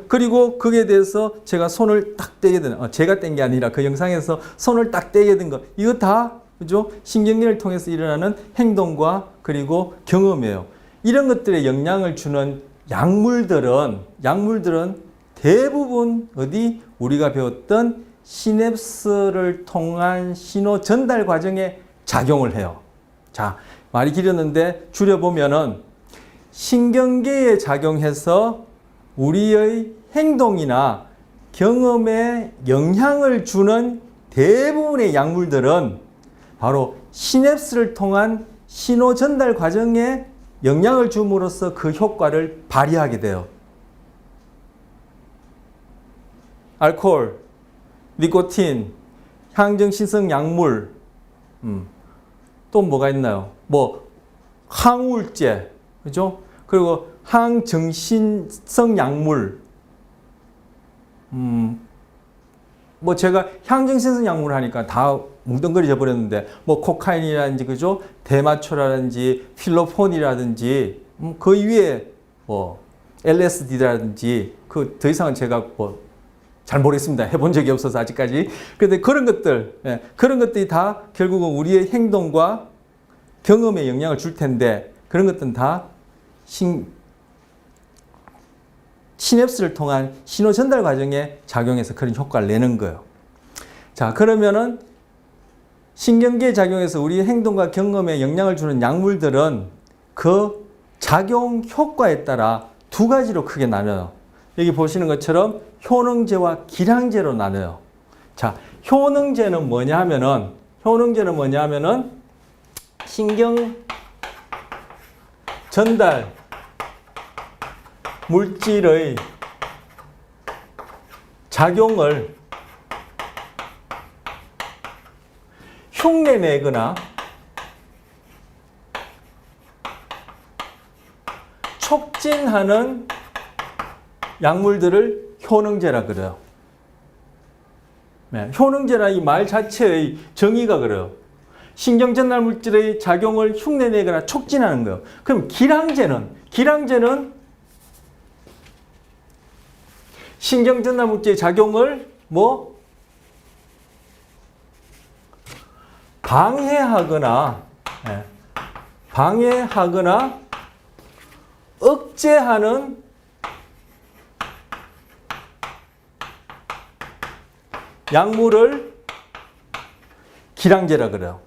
그리고 그게 대해서 제가 손을 딱 떼게 되는, 제가 뗀 게 아니라 그 영상에서 손을 딱 떼게 된 것, 이거 다, 그죠? 신경계를 통해서 일어나는 행동과 그리고 경험이에요. 이런 것들에 영향을 주는 약물들은 대부분 우리가 배웠던 시냅스를 통한 신호 전달 과정에 작용을 해요. 자, 말이 길었는데 줄여보면은 신경계에 작용해서 우리의 행동이나 경험에 영향을 주는 대부분의 약물들은 바로 시냅스를 통한 신호 전달 과정에 영향을 줌으로써 그 효과를 발휘하게 돼요. 알코올, 니코틴, 향정신성 약물, 또 뭐가 있나요? 뭐 항우울제, 그죠? 그리고 항정신성 약물, 뭐 제가 향정신성 약물 하니까 다 뭉뚱그려져 버렸는데 뭐 코카인이라든지 그죠? 대마초라든지 필로폰이라든지 그 위에 뭐 LSD라든지 그 더 이상은 제가 뭐 잘 모르겠습니다. 해본 적이 없어서 아직까지. 그런데 그런 것들, 그런 것들이 다 결국은 우리의 행동과 경험에 영향을 줄 텐데 그런 것들은 다 시냅스를 통한 신호 전달 과정에 작용해서 그런 효과를 내는 거예요. 자, 그러면은 신경계에 작용해서 우리의 행동과 경험에 영향을 주는 약물들은 그 작용 효과에 따라 두 가지로 크게 나눠요. 여기 보시는 것처럼 효능제와 기량제로 나눠요. 자, 효능제는 뭐냐 하면은 신경 전달 물질의 작용을 흉내내거나 촉진하는 약물들을 효능제라 그래요. 네, 효능제라 이 말 자체의 정의가 그래요. 신경전달 물질의 작용을 흉내내거나 촉진하는 거예요. 그럼 기량제는 신경전달 물질의 작용을 뭐 방해하거나 억제하는 약물을 기량제라 그래요.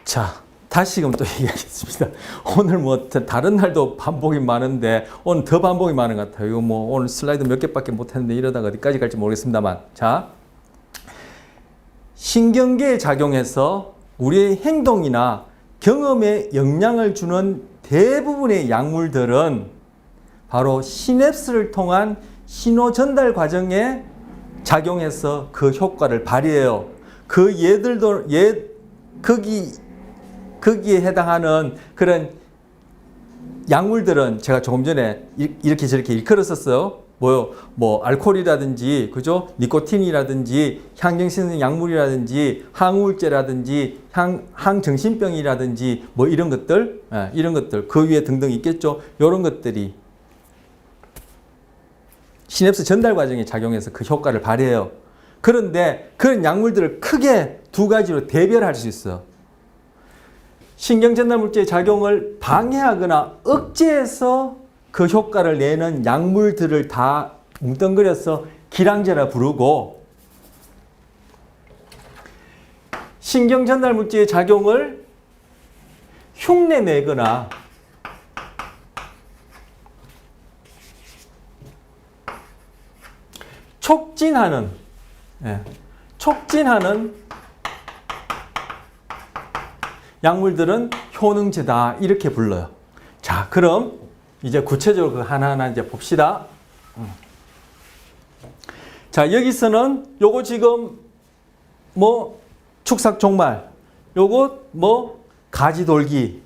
자, 다시금 또 얘기하겠습니다. 오늘 뭐 다른 날도 반복이 많은데 오늘 더 반복이 많은 것 같아요. 이거 뭐 오늘 슬라이드 몇 개밖에 못했는데 이러다가 어디까지 갈지 모르겠습니다만. 자, 신경계에 작용해서 우리의 행동이나 경험에 영향을 주는 대부분의 약물들은 바로 시냅스를 통한 신호 전달 과정에 작용해서 그 효과를 발휘해요. 그 얘들도 거기에 해당하는 그런 약물들은 제가 조금 전에 이렇게 저렇게 일컬었었어요. 뭐 알코올이라든지 그죠? 니코틴이라든지 향정신성 약물이라든지 항우울제라든지 항정신병이라든지 뭐 이런 것들 그 위에 등등 있겠죠. 이런 것들이 시냅스 전달 과정에 작용해서 그 효과를 발휘해요. 그런데 그런 약물들을 크게 두 가지로 대별할 수 있어요. 신경전달 물질의 작용을 방해하거나 억제해서 그 효과를 내는 약물들을 다 뭉뚱그려서 기량제라 부르고, 신경전달 물질의 작용을 흉내내거나 촉진하는 약물들은 효능제다 이렇게 불러요. 자, 그럼 이제 구체적으로 그 하나하나 이제 봅시다. 자, 여기서는 요거 지금 뭐 축삭 종말, 요거 뭐 가지돌기.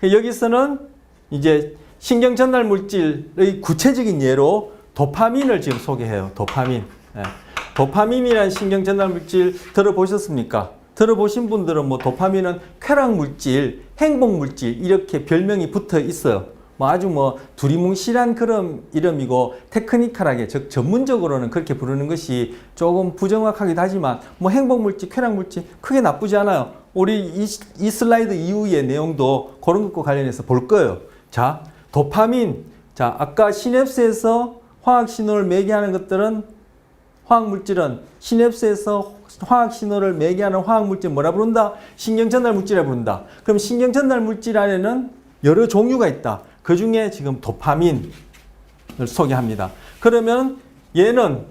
여기서는 이제 신경전달 물질의 구체적인 예로 도파민을 지금 소개해요. 도파민. 도파민이라는 신경전달 물질 들어보셨습니까? 들어보신 분들은 뭐 도파민은 쾌락물질, 행복물질 이렇게 별명이 붙어 있어요. 뭐 아주 뭐 두리뭉실한 그런 이름이고 테크니컬하게 즉 전문적으로는 그렇게 부르는 것이 조금 부정확하기도 하지만 뭐 행복물질, 쾌락물질 크게 나쁘지 않아요. 우리 이 슬라이드 이후의 내용도 그런 것과 관련해서 볼 거예요. 자, 도파민. 자, 아까 시냅스에서 화학신호를 매개하는 것들은 화학물질은 시냅스에서 화학신호를 매개하는 화학물질 뭐라 부른다? 신경전달물질이라 부른다. 그럼 신경전달물질 안에는 여러 종류가 있다. 그 중에 지금 도파민을 소개합니다. 그러면 얘는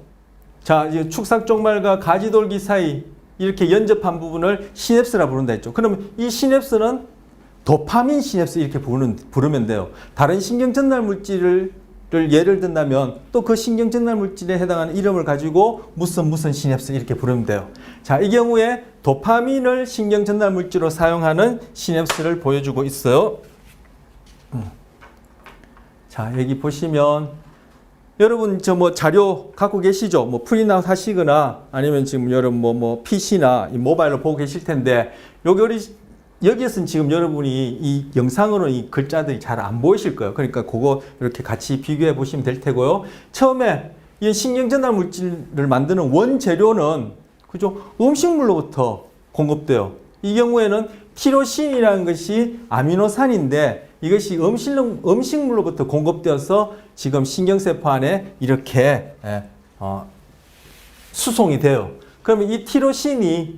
자, 이제 축삭종말과 가지돌기 사이 이렇게 연접한 부분을 시냅스라 부른다 했죠. 그러면 이 시냅스는 도파민 시냅스 이렇게 부르면 돼요. 다른 신경 전달 물질을 예를 든다면 또 그 신경 전달 물질에 해당하는 이름을 가지고 무슨 시냅스 이렇게 부르면 돼요. 자, 이 경우에 도파민을 신경 전달 물질로 사용하는 시냅스를 보여주고 있어요. 자, 여기 보시면 여러분 저 뭐 자료 갖고 계시죠? 뭐 프린트아웃 하시거나 아니면 지금 여러분 뭐 PC나 모바일로 보고 계실 텐데 여기에서는 지금 여러분이 이 영상으로 이 글자들이 잘 안 보이실 거예요. 그러니까 그거 이렇게 같이 비교해 보시면 될 테고요. 처음에 이 신경전달 물질을 만드는 원재료는 그죠? 음식물로부터 공급돼요. 이 경우에는 티로신이라는 것이 아미노산인데 이것이 음식물로부터 공급되어서 지금 신경세포 안에 이렇게 수송이 돼요. 그러면 이 티로신이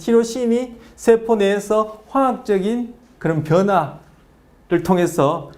세포 내에서 화학적인 그런 변화를 통해서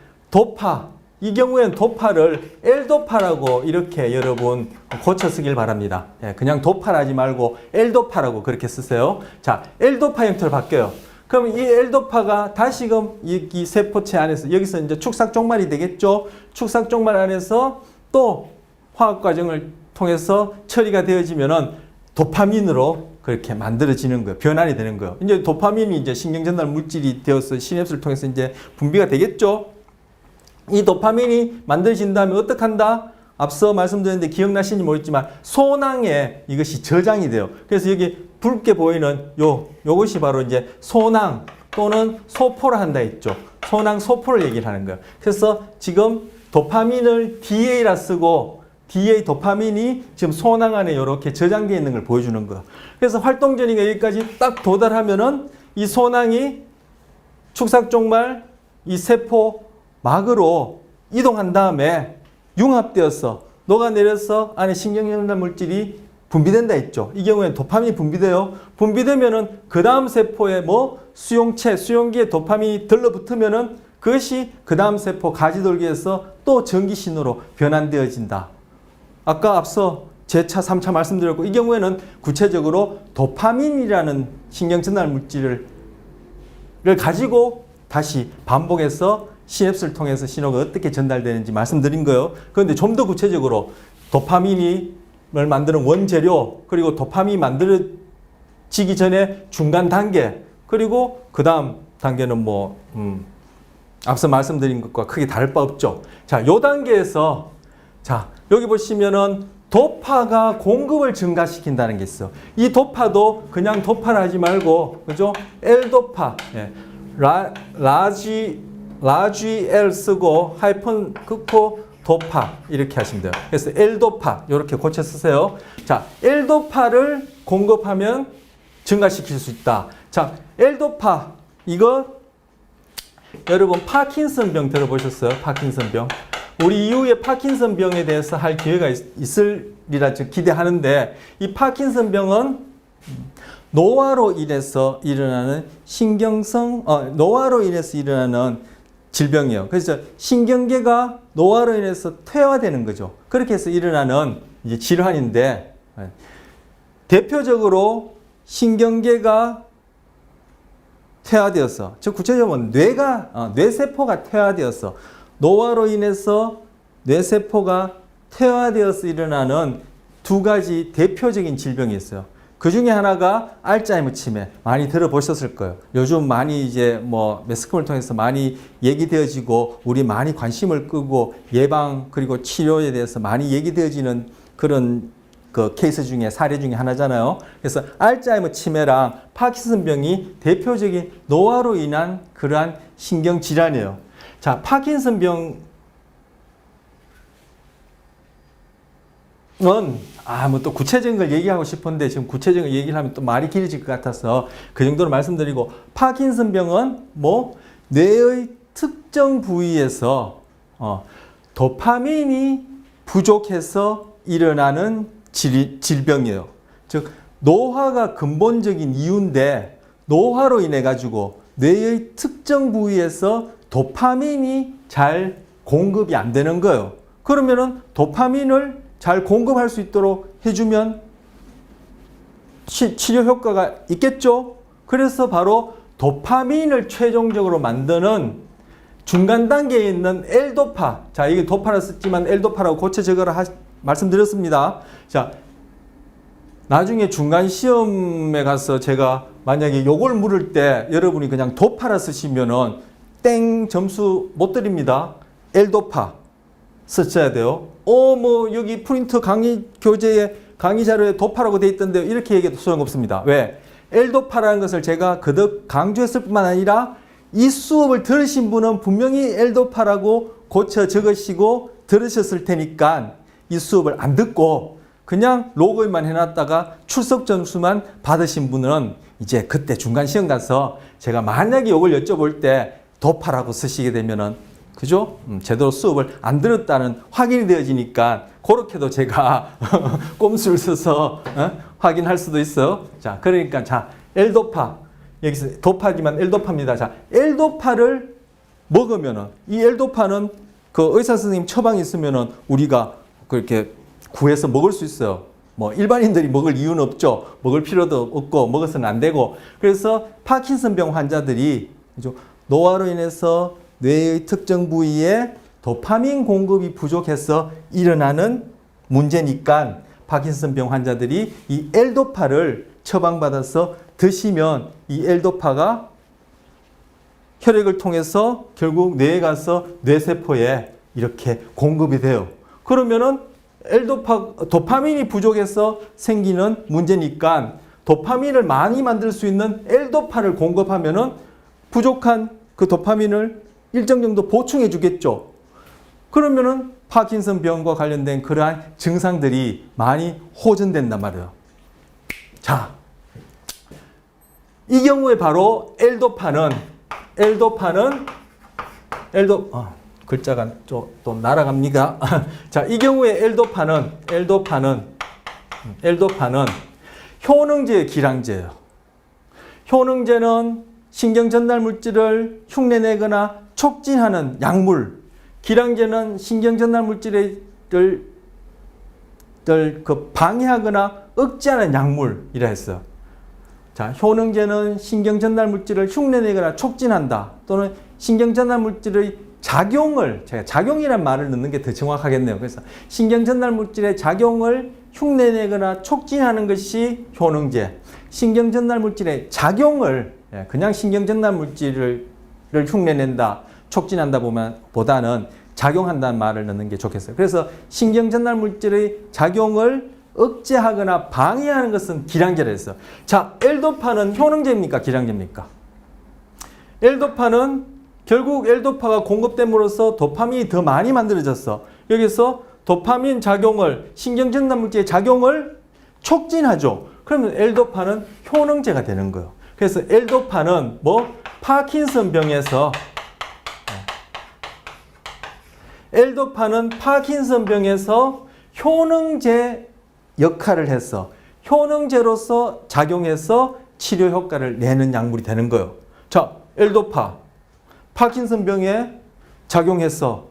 이 경우에는 도파를 L도파라고 이렇게 여러분 고쳐 쓰길 바랍니다. 그냥 도파라지 말고 L도파라고 그렇게 쓰세요. 자, L도파 형태로 바뀌어요. 그럼 이 L도파가 다시금 이 세포체 안에서 여기서 이제 축삭종말이 되겠죠. 축삭종말 안에서 또 화학 과정을 통해서 처리가 되어지면은 도파민으로 그렇게 만들어지는 거예요. 변환이 되는 거예요. 이제 도파민이 이제 신경전달 물질이 되어서 시냅스를 통해서 이제 분비가 되겠죠. 이 도파민이 만들어진 다음에 어떻게 한다? 앞서 말씀드렸는데 기억나시는지 모르겠지만 소낭에 이것이 저장이 돼요. 그래서 여기 붉게 보이는 요것이 바로 이제 소낭 또는 소포라 한다 했죠. 소낭 소포를 얘기를 하는 거예요. 그래서 지금 도파민을 DA라 쓰고 DA 도파민이 지금 소낭 안에 이렇게 저장되어 있는 걸 보여주는 거예요. 그래서 활동 전이가 여기까지 딱 도달하면은 이 소낭이 축삭종말 이 세포 막으로 이동한 다음에 융합되어서 녹아내려서 안에 신경전달 물질이 분비된다 했죠. 이 경우에는 도파민이 분비돼요. 분비되면은 그 다음 세포에 수용기에 도파민이 들러붙으면은 그것이 그 다음 세포 가지돌기에서 또 전기신호로 변환되어진다. 아까 앞서 제차, 3차 말씀드렸고 이 경우에는 구체적으로 도파민이라는 신경전달 물질을 가지고 다시 반복해서 시냅스를 통해서 신호가 어떻게 전달되는지 말씀드린 거예요. 그런데 좀 더 구체적으로 도파민을 만드는 원재료 그리고 도파민이 만들어지기 전에 중간 단계 그리고 그 다음 단계는 앞서 말씀드린 것과 크게 다를 바 없죠. 자, 요 단계에서 자, 여기 보시면은 도파가 공급을 증가시킨다는 게 있어. 이 도파도 그냥 도파를 하지 말고, 그죠? L도파, 라지 L 쓰고 하이픈 긋고 도파 이렇게 하시면 돼요. 그래서 L도파 이렇게 고쳐 쓰세요. 자, L도파를 공급하면 증가시킬 수 있다. 자, L도파 이거 여러분 파킨슨병 들어보셨어요? 파킨슨병. 우리 이후에 파킨슨병에 대해서 할 기회가 있으리라 기대하는데 이 파킨슨병은 노화로 인해서 일어나는 노화로 인해서 일어나는 질병이에요. 그래서 신경계가 노화로 인해서 퇴화되는 거죠. 그렇게 해서 일어나는 이제 질환인데 대표적으로 신경계가 퇴화되어서 즉 구체적으로 뇌세포가 퇴화되어서 노화로 인해서 뇌세포가 퇴화되어서 일어나는 두 가지 대표적인 질병이 있어요. 그 중에 하나가 알츠하이머 치매 많이 들어보셨을 거예요. 요즘 많이 이제 매스컴을 통해서 많이 얘기되어지고 우리 많이 관심을 끄고 예방 그리고 치료에 대해서 많이 얘기되어지는 그런 그 케이스 중에 사례 중에 하나잖아요. 그래서 알츠하이머 치매랑 파킨슨병이 대표적인 노화로 인한 그러한 신경 질환이에요. 자, 파킨슨병은 또 구체적인 걸 얘기하고 싶은데 지금 구체적인 걸 얘기를 하면 또 말이 길어질 것 같아서 그 정도로 말씀드리고 파킨슨병은 뇌의 특정 부위에서 도파민이 부족해서 일어나는 질병이에요. 즉 노화가 근본적인 이유인데 노화로 인해 가지고 뇌의 특정 부위에서 도파민이 잘 공급이 안 되는 거예요. 그러면은 도파민을 잘 공급할 수 있도록 해주면 치료 효과가 있겠죠? 그래서 바로 도파민을 최종적으로 만드는 중간 단계에 있는 L도파. 자, 이게 도파라 썼지만 L도파라고 고쳐 적어라 말씀드렸습니다. 자, 나중에 중간 시험에 가서 제가 만약에 요걸 물을 때 여러분이 그냥 도파라 쓰시면은 땡 점수 못 드립니다. L도파 쓰셔야 돼요. 뭐 여기 프린트 강의 교재에 강의 자료에 도파라고 돼 있던데 이렇게 얘기해도 소용없습니다. 왜? L도파라는 것을 제가 거듭 강조했을 뿐만 아니라 이 수업을 들으신 분은 분명히 L도파라고 고쳐 적으시고 들으셨을 테니까 이 수업을 안 듣고 그냥 로그인만 해놨다가 출석 점수만 받으신 분은 이제 그때 중간 시험 가서 제가 만약에 이걸 여쭤볼 때 도파라고 쓰시게 되면은 그죠? 제대로 수업을 안 들었다는 확인이 되어지니까 그렇게도 제가 꼼수를 써서 확인할 수도 있어. 자, 그러니까 자, L도파 여기서 도파지만 L도파입니다. 자, L도파를 먹으면은 이 L도파는 그 의사 선생님 처방이 있으면은 우리가 그렇게 구해서 먹을 수 있어요. 뭐 일반인들이 먹을 이유는 없죠. 먹을 필요도 없고 먹어서는 안 되고. 그래서 파킨슨병 환자들이 노화로 인해서 뇌의 특정 부위에 도파민 공급이 부족해서 일어나는 문제니까 파킨슨병 환자들이 이 L도파를 처방받아서 드시면 이 L도파가 혈액을 통해서 결국 뇌에 가서 뇌세포에 이렇게 공급이 돼요. 그러면은 도파민이 부족해서 생기는 문제니까 도파민을 많이 만들 수 있는 L도파를 공급하면은 부족한 그 도파민을 일정 정도 보충해 주겠죠. 그러면은 파킨슨병과 관련된 그러한 증상들이 많이 호전된단 말이에요. 자, 이 경우에 바로 글자가 또 날아갑니다. 자, 이 경우에 L도파는 효능제 기량제예요. 효능제는 신경 전달 물질을 흉내내거나 촉진하는 약물, 기량제는 신경 전달 물질을 방해하거나 억제하는 약물이라 했어요. 자, 효능제는 신경 전달 물질을 흉내내거나 촉진한다. 또는 신경 전달 물질의 작용을, 제가 작용이란 말을 넣는 게 더 정확하겠네요. 그래서 신경 전달 물질의 작용을 흉내내거나 촉진하는 것이 효능제. 신경 전달 물질의 작용을 그냥 신경 전달 물질을 흉내낸다, 촉진한다 보다는 작용한다는 말을 넣는 게 좋겠어요. 그래서 신경 전달 물질의 작용을 억제하거나 방해하는 것은 기량제라 했어요. 자, L도파는 효능제입니까? 기량제입니까? L도파는 결국 L도파가 공급됨으로써 도파민이 더 많이 만들어졌어. 여기서 도파민 작용을, 신경 전달 물질의 작용을 촉진하죠. 그러면 L도파는 효능제가 되는 거예요. 그래서 L도파는 파킨슨병에서 효능제 역할을 해서 효능제로서 작용해서 치료 효과를 내는 약물이 되는 거예요. 자, L도파 파킨슨병에 작용해서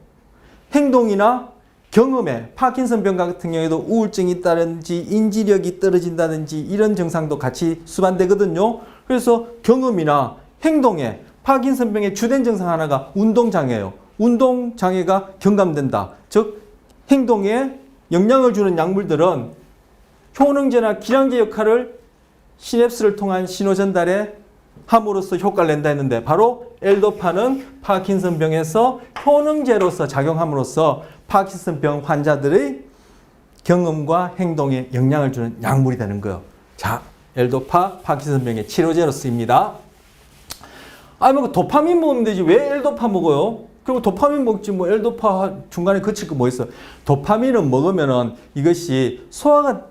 행동이나 경험에 파킨슨병 같은 경우에도 우울증이 있다든지 인지력이 떨어진다든지 이런 증상도 같이 수반되거든요. 그래서 경험이나 행동에 파킨슨병의 주된 증상 하나가 운동장애예요. 운동장애가 경감된다. 즉 행동에 영향을 주는 약물들은 효능제나 기량제 역할을 시냅스를 통한 신호 전달에 함으로써 효과를 낸다 했는데 바로 L도파는 파킨슨병에서 효능제로서 작용함으로써 파킨슨병 환자들의 경험과 행동에 영향을 주는 약물이 되는 거예요. 자, L도파 파킨슨병의 치료제로 쓰입니다. 도파민 먹으면 되지 왜 L도파 먹어요? 그리고 도파민 먹지 L도파 중간에 거칠 거 뭐 있어? 도파민은 먹으면은 이것이 소화가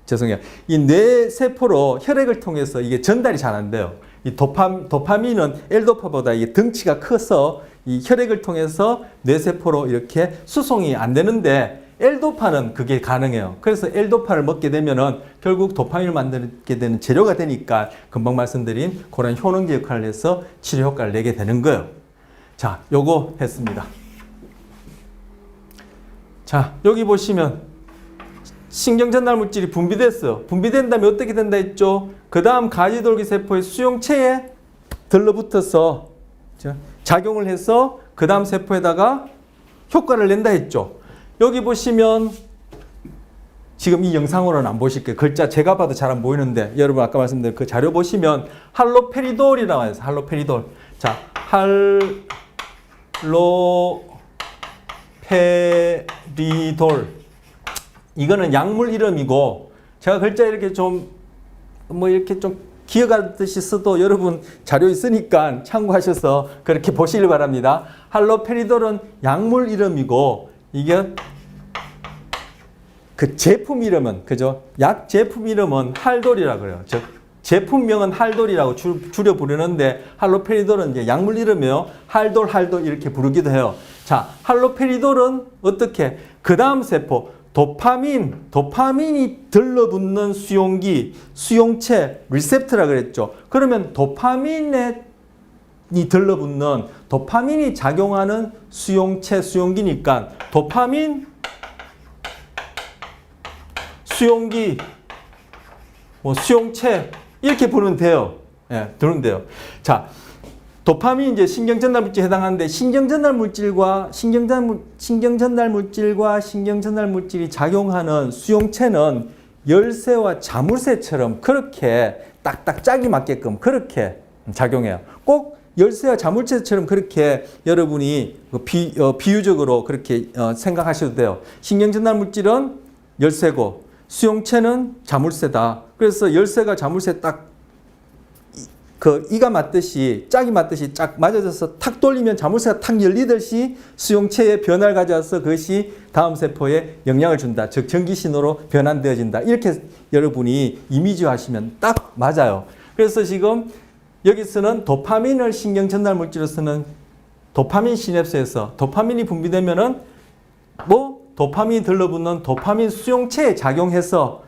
죄송해요. 이 뇌세포로 혈액을 통해서 이게 전달이 잘 안 돼요. 이 도파민은 L도파보다 이게 덩치가 커서 이 혈액을 통해서 뇌세포로 이렇게 수송이 안 되는데 L도파는 그게 가능해요. 그래서 L도파를 먹게 되면은 결국 도파민을 만들게 되는 재료가 되니까 금방 말씀드린 그런 효능제 역할을 해서 치료 효과를 내게 되는 거예요. 자, 요거 했습니다. 자, 여기 보시면 신경 전달 물질이 분비됐어요. 분비된 다음에 어떻게 된다 했죠? 그 다음 가지돌기 세포의 수용체에 들러붙어서 작용을 해서 그 다음 세포에다가 효과를 낸다 했죠. 여기 보시면 지금 이 영상으로는 안 보실 거예요. 글자 제가 봐도 잘 안 보이는데 여러분 아까 말씀드린 그 자료 보시면 할로페리돌이라고 해서 할로페리돌. 자, 할로페리돌. 이거는 약물 이름이고 제가 글자 이렇게 좀 뭐 이렇게 좀 기억하듯이 써도 여러분 자료 있으니까 참고하셔서 그렇게 보시길 바랍니다. 할로페리돌은 약물 이름이고 이게 그 제품 이름은 그죠? 약 제품 이름은 할돌이라고 그래요. 즉 제품명은 할돌이라고 줄여 부르는데 할로페리돌은 이제 약물 이름이에요. 할돌 이렇게 부르기도 해요. 자, 할로페리돌은 어떻게? 그 다음 세포 도파민이 들러붙는 수용기, 수용체, 리셉터라 그랬죠. 그러면 도파민이 들러붙는 도파민이 작용하는 수용체, 수용기니까 도파민 수용기, 뭐 수용체 이렇게 부르면 돼요. 예, 부르면 돼요. 자, 도파민 이제 신경전달 물질에 해당하는데 신경전달 물질과 신경전달 물질이 작용하는 수용체는 열쇠와 자물쇠처럼 그렇게 딱딱 짝이 맞게끔 그렇게 작용해요. 꼭 열쇠와 자물쇠처럼 그렇게 여러분이 비유적으로 그렇게 생각하셔도 돼요. 신경전달 물질은 열쇠고 수용체는 자물쇠다. 그래서 열쇠가 자물쇠 딱 이가 맞듯이 짝이 맞듯이 짝 맞아져서 탁 돌리면 자물쇠가 탁 열리듯이 수용체의 변화를 가져와서 그것이 다음 세포에 영향을 준다. 즉 전기신호로 변환되어진다. 이렇게 여러분이 이미지화하시면 딱 맞아요. 그래서 지금 여기서는 도파민을 신경전달 물질로서는 도파민 시냅스에서 도파민이 분비되면은 도파민이 들러붙는 도파민 수용체에 작용해서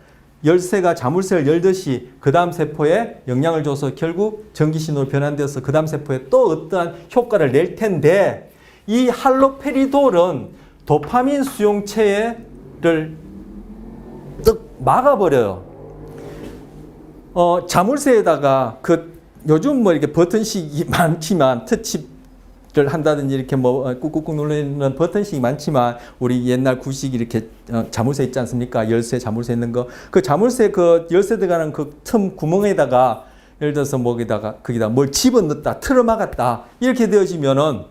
열쇠가 자물쇠를 열듯이 그 다음 세포에 영향을 줘서 결국 전기신호로 변환되어서 그 다음 세포에 또 어떠한 효과를 낼 텐데 이 할로페리돌은 도파민 수용체를 뜩 막아버려요. 자물쇠에다가 요즘 뭐 이렇게 버튼식이 많지만 터치를 한다든지 이렇게 뭐 꾹꾹꾹 누르는 버튼식이 많지만 우리 옛날 구식 이렇게 자물쇠 있지 않습니까? 열쇠 자물쇠 있는 거. 그 자물쇠 열쇠 들어가는 그 틈 구멍에다가 예를 들어서 거기다 뭘 집어넣었다, 틀어 막았다 이렇게 되어지면은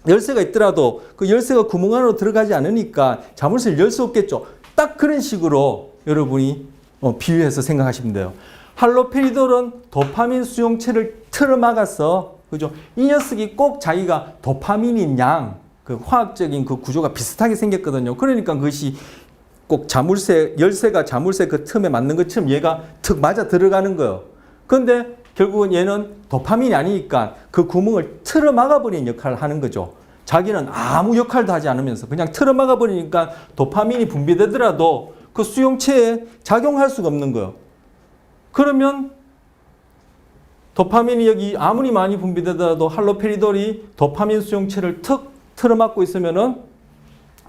열쇠가 있더라도 그 열쇠가 구멍 안으로 들어가지 않으니까 자물쇠를 열 수 없겠죠. 딱 그런 식으로 여러분이 비유해서 생각하시면 돼요. 할로페리돌은 도파민 수용체를 틀어 막아서 그죠? 이 녀석이 꼭 자기가 도파민인 양, 그 화학적인 그 구조가 비슷하게 생겼거든요. 그러니까 그것이 꼭 열쇠가 자물쇠 그 틈에 맞는 것처럼 얘가 툭 맞아 들어가는 거예요. 그런데 결국은 얘는 도파민이 아니니까 그 구멍을 틀어 막아버리는 역할을 하는 거죠. 자기는 아무 역할도 하지 않으면서 그냥 틀어 막아버리니까 도파민이 분비되더라도 그 수용체에 작용할 수가 없는 거예요. 그러면 도파민이 여기 아무리 많이 분비되더라도 할로페리돌이 도파민 수용체를 툭 틀어막고 있으면은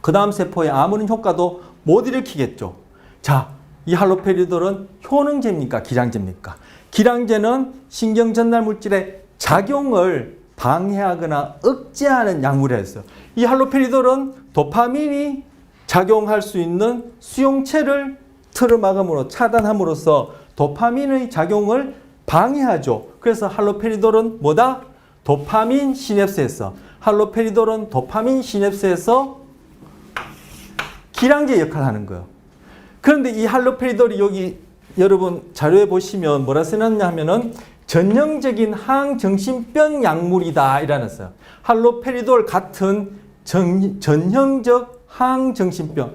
그 다음 세포에 아무런 효과도 못 일으키겠죠. 자, 이 할로페리돌은 효능제입니까? 기량제입니까? 기량제는 신경전달 물질의 작용을 방해하거나 억제하는 약물이었어요. 이 할로페리돌은 도파민이 작용할 수 있는 수용체를 틀어막음으로 차단함으로써 도파민의 작용을 방해하죠. 그래서 할로페리돌은 뭐다? 도파민 시냅스에서 할로페리돌은 도파민 시냅스에서 기량제 역할을 하는 거예요. 그런데 이 할로페리돌이 여기 여러분 자료에 보시면 뭐라 써놨냐 하면은 전형적인 항정신병 약물이다 이라놨어요. 할로페리돌 같은 전형적 항정신병이에요.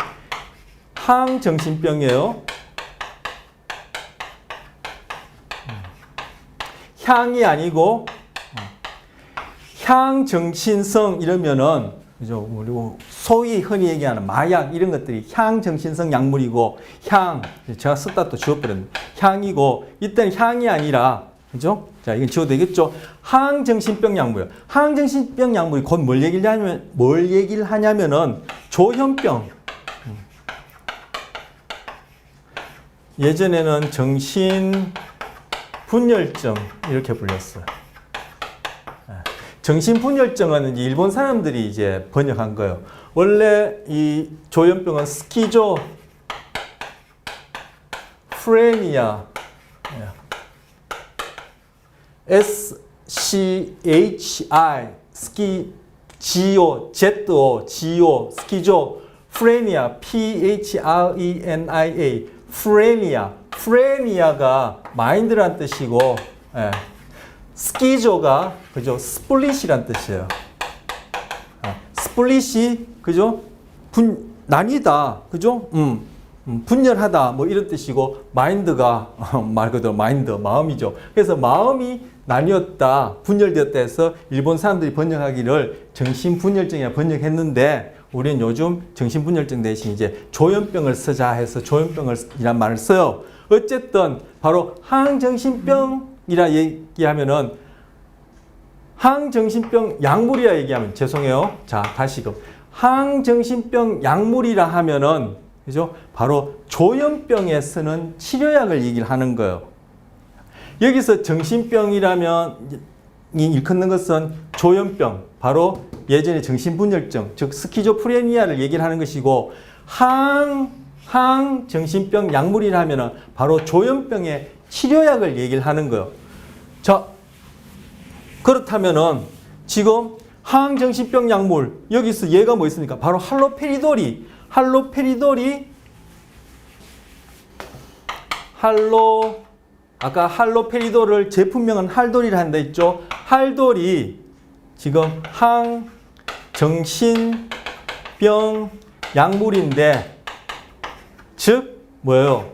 향이 아니고 향정신성 이러면은 그죠? 그리고 소위 흔히 얘기하는 마약 이런 것들이 향정신성 약물이고 제가 썼다 또 지워버렸네. 향이고 이때는 향이 아니라 그죠? 자, 이건 지워도 되겠죠? 항정신병 약물이에요. 항정신병 약물이 곧 뭘 얘기를 하냐면은 조현병 예전에는 정신 분열증 이렇게 불렸어요. 정신 분열증은 이제 일본 사람들이 이제 번역한 거예요. 원래 이 조현병은 스키조 프레니아 SCHI 스키 GO ZO GO 스키조 프레니아 PHRENIA 프레니아가 마인드란 뜻이고 스키조가 그죠 스플릿이란 뜻이에요. 스플릿이 그죠 나뉘다 그죠 분열하다 뭐 이런 뜻이고 마인드가 말 그대로 마인드 마음이죠. 그래서 마음이 나뉘었다 분열되었다 해서 일본 사람들이 번역하기를 정신분열증이라 번역했는데 우리는 요즘 정신분열증 대신 이제 조현병을 쓰자 해서 조현병이란 말을 써요. 어쨌든 바로 항정신병이라 얘기하면은 항정신병 약물이라 얘기하면 죄송해요. 자 다시금 항정신병 약물이라 하면은 그죠? 바로 조현병에 쓰는 치료약을 얘기를 하는 거예요. 여기서 정신병이라면 일컫는 것은 조현병, 바로 예전에 정신분열증, 즉 스키조프레니아를 얘기를 하는 것이고 항정신병 약물이라 하면 바로 조현병의 치료약을 얘기를 하는 거예요. 자, 그렇다면은 지금 항정신병 약물 여기서 얘가 뭐 있습니까? 바로 할로페리돌이 아까 할로페리돌을 제품명은 할돌이라 한다 했죠. 할돌이 지금 항정신병 약물인데 즉 뭐예요?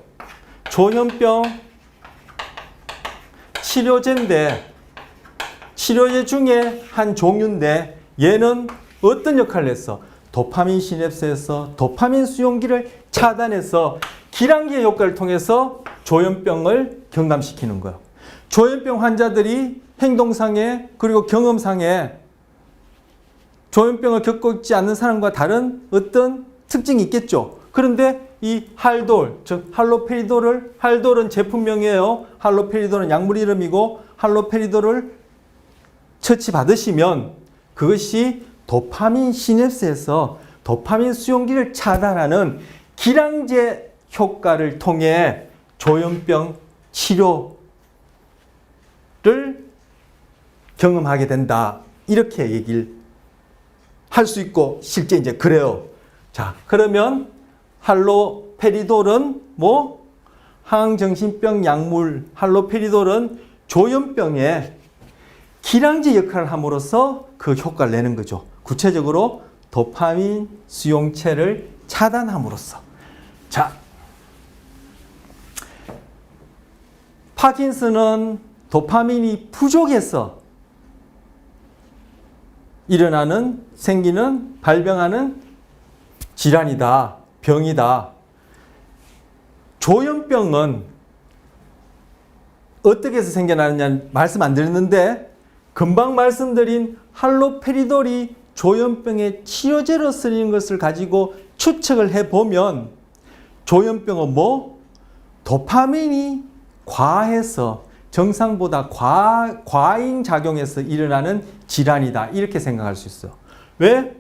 조현병 치료제인데 치료제 중에 한 종류인데 얘는 어떤 역할을 했어? 도파민 시냅스에서 도파민 수용기를 차단해서 기량기의 효과를 통해서 조현병을 경감시키는 거예요. 조현병 환자들이 행동상에 그리고 경험상에 조현병을 겪고 있지 않는 사람과 다른 어떤 특징이 있겠죠. 그런데 이 할돌, 즉 할돌은 제품명이에요. 할로페리돌은 약물 이름이고 할로페리돌을 처치받으시면 그것이 도파민 시냅스에서 도파민 수용기를 차단하는 기량제 효과를 통해 조현병 치료를 경험하게 된다. 이렇게 얘기를 할 수 있고 실제 이제 그래요. 자, 그러면 할로페리돌은 뭐 항정신병 약물 할로페리돌은 조현병의 기량제 역할을 함으로써 그 효과를 내는 거죠. 구체적으로 도파민 수용체를 차단함으로써. 자, 파킨슨은 도파민이 부족해서 일어나는, 생기는, 발병하는 질환이다, 병이다. 조현병은 어떻게 해서 생겨나느냐 말씀 안 드렸는데 금방 말씀드린 할로페리돌이 조현병의 치료제로 쓰이는 것을 가지고 추측을 해보면 조현병은 뭐? 도파민이 과해서 정상보다 과잉 작용해서 일어나는 질환이다. 이렇게 생각할 수 있어요. 왜?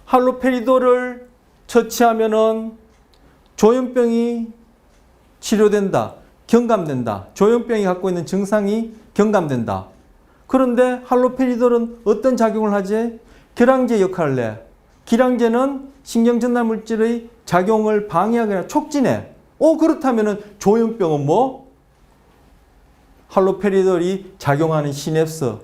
할로페리돌을 처치하면은 조현병이 치료된다. 경감된다. 조현병이 갖고 있는 증상이 경감된다. 그런데 할로페리돌은 어떤 작용을 하지? 결항제 역할을 해. 기량제는 신경전달물질의 작용을 방해하거나 촉진해. 그렇다면은 조현병은 뭐? 할로페리돌이 작용하는 시냅스에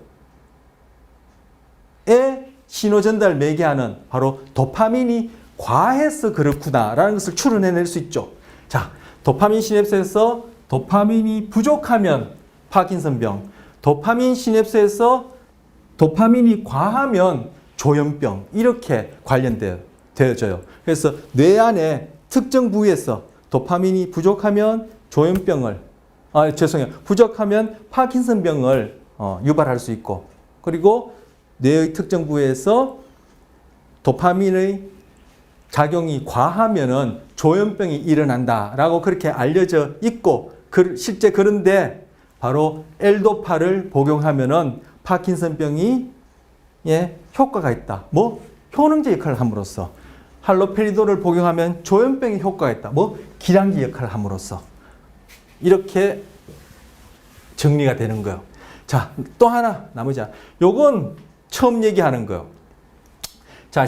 신호전달 매개하는 바로 도파민이 과해서 그렇구나라는 것을 추론해낼 수 있죠. 자, 도파민 시냅스에서 도파민이 부족하면 파킨슨병, 도파민 시냅스에서 도파민이 과하면 조현병 이렇게 관련되어져요. 그래서 뇌 안에 특정 부위에서 도파민이 부족하면 조현병을 부족하면 파킨슨병을 유발할 수 있고 그리고 뇌의 특정 부위에서 도파민의 작용이 과하면은 조현병이 일어난다라고 그렇게 알려져 있고 실제 그런데 바로 L도파를 복용하면은 파킨슨병이 효과가 있다. 뭐 효능제 역할을 함으로써 할로페리도를 복용하면 조현병에 효과가 있다. 뭐 기량제 역할을 함으로써 이렇게 정리가 되는 거예요. 자, 또 하나 나머지 요건 처음 얘기하는 거예요. 자,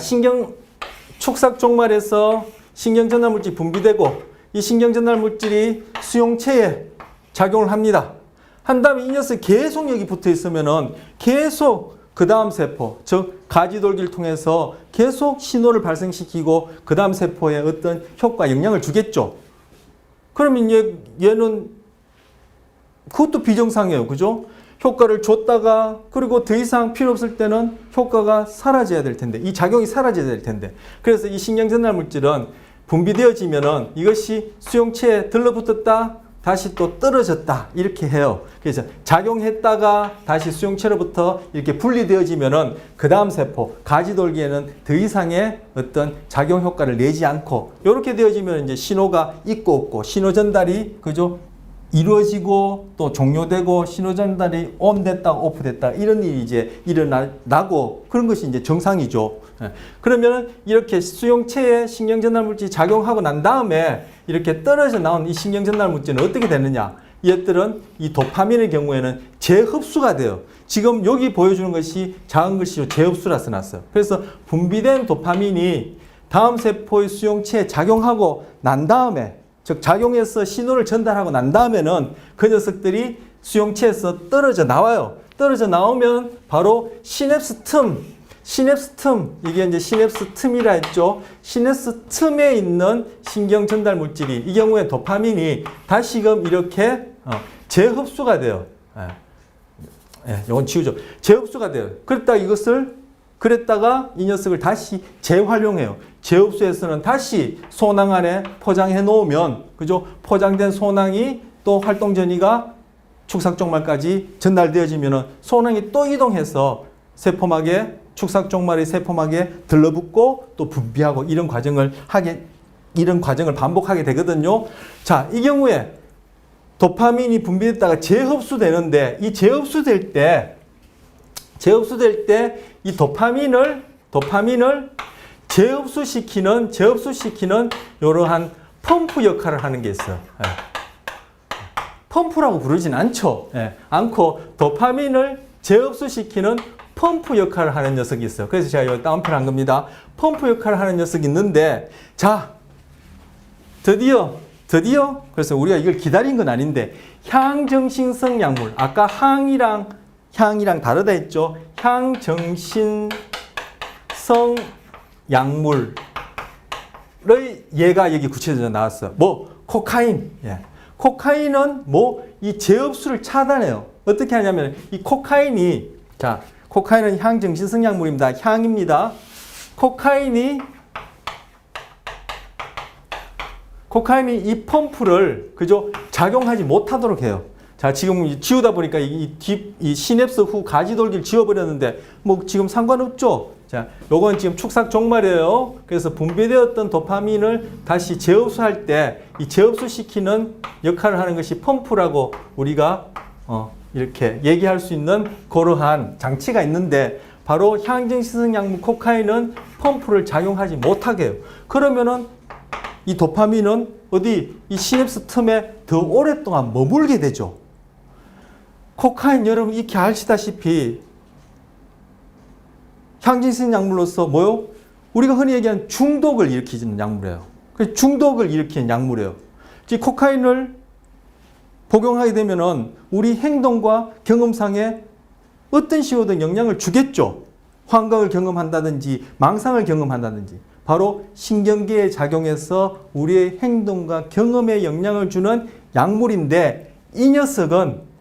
축삭 종말에서 신경전달물질이 분비되고 이 신경전달물질이 수용체에 작용을 합니다. 한 다음에 이 녀석이 계속 여기 붙어 있으면은 계속 그 다음 세포, 즉 가지돌기를 통해서 계속 신호를 발생시키고 그 다음 세포에 어떤 효과, 영향을 주겠죠. 그러면 얘는 그것도 비정상이에요. 그죠? 효과를 줬다가 그리고 더 이상 필요 없을 때는 효과가 사라져야 될 텐데 이 작용이 사라져야 될 텐데 그래서 이 신경전달물질은 분비되어지면은 이것이 수용체에 들러붙었다 다시 또 떨어졌다 이렇게 해요. 그래서 작용했다가 다시 수용체로부터 이렇게 분리되어지면은 그 다음 세포 가지돌기에는 더 이상의 어떤 작용 효과를 내지 않고 이렇게 되어지면 이제 신호가 있고 없고 신호 전달이 그죠? 이루어지고 또 종료되고 신호 전달이 온 됐다 오프 됐다 이런 일이 이제 일어나고 그런 것이 이제 정상이죠. 그러면 이렇게 수용체에 신경전달물질이 작용하고 난 다음에 이렇게 떨어져 나온 이 신경전달물질은 어떻게 되느냐? 얘들은 이 도파민의 경우에는 재흡수가 돼요. 지금 여기 보여주는 것이 작은 글씨로 재흡수라 써놨어요. 그래서 분비된 도파민이 다음 세포의 수용체에 작용하고 난 다음에 즉 작용해서 신호를 전달하고 난 다음에는 그 녀석들이 수용체에서 떨어져 나와요. 떨어져 나오면 바로 시냅스 틈, 이게 이제 시냅스 틈이라 했죠. 시냅스 틈에 있는 신경 전달 물질이 이 경우에 도파민이 다시금 이렇게 재흡수가 돼요. 이건 지우죠. 재흡수가 돼요. 그랬다가 이 녀석을 다시 재활용해요. 재흡수에서는 다시 소낭 안에 포장해 놓으면 그죠? 포장된 소낭이 또 활동 전이가 축삭종말까지 전달되어지면은 소낭이 또 이동해서 세포막에 축삭종말의 세포막에 들러붙고 또 분비하고 이런 과정을 반복하게 되거든요. 자, 이 경우에 도파민이 분비됐다가 재흡수되는데 이 재흡수될 때 이 도파민을 재흡수시키는 이러한 펌프 역할을 하는 게 있어요. 펌프라고 부르진 않죠. 않고 도파민을 재흡수시키는 펌프 역할을 하는 녀석이 있어요. 그래서 제가 여기 다운표를 한 겁니다. 펌프 역할을 하는 녀석이 있는데 자, 드디어 그래서 우리가 이걸 기다린 건 아닌데 향정신성 약물 아까 향이랑 다르다 했죠. 향정신성 약물의 얘가 여기 구체적으로 나왔어요. 뭐 코카인. 코카인은 뭐 이 재흡수를 차단해요. 어떻게 하냐면 이 코카인은 향정신성 약물입니다. 향입니다. 코카인이 이 펌프를 그죠? 작용하지 못하도록 해요. 자, 지금 지우다 보니까 이 시냅스 후 가지돌기를 지워버렸는데 뭐 지금 상관없죠. 자, 요건 지금 축삭 종말이에요. 그래서 분비되었던 도파민을 다시 재흡수할 때 이 재흡수시키는 역할을 하는 것이 펌프라고 우리가 이렇게 얘기할 수 있는 그러한 장치가 있는데 바로 향정신성 약물 코카인은 펌프를 작용하지 못하게 해요. 그러면은 이 도파민은 이 시냅스 틈에 더 오랫동안 머물게 되죠. 코카인 여러분 익히 아시다시피 향정신성 약물로서 뭐요? 우리가 흔히 얘기하는 중독을 일으키는 약물이에요. 중독을 일으키는 약물이에요. 즉 코카인을 복용하게 되면은 우리 행동과 경험상에 어떤 식으로든 영향을 주겠죠. 환각을 경험한다든지 망상을 경험한다든지 바로 신경계에 작용해서 우리의 행동과 경험에 영향을 주는 약물인데 이 녀석은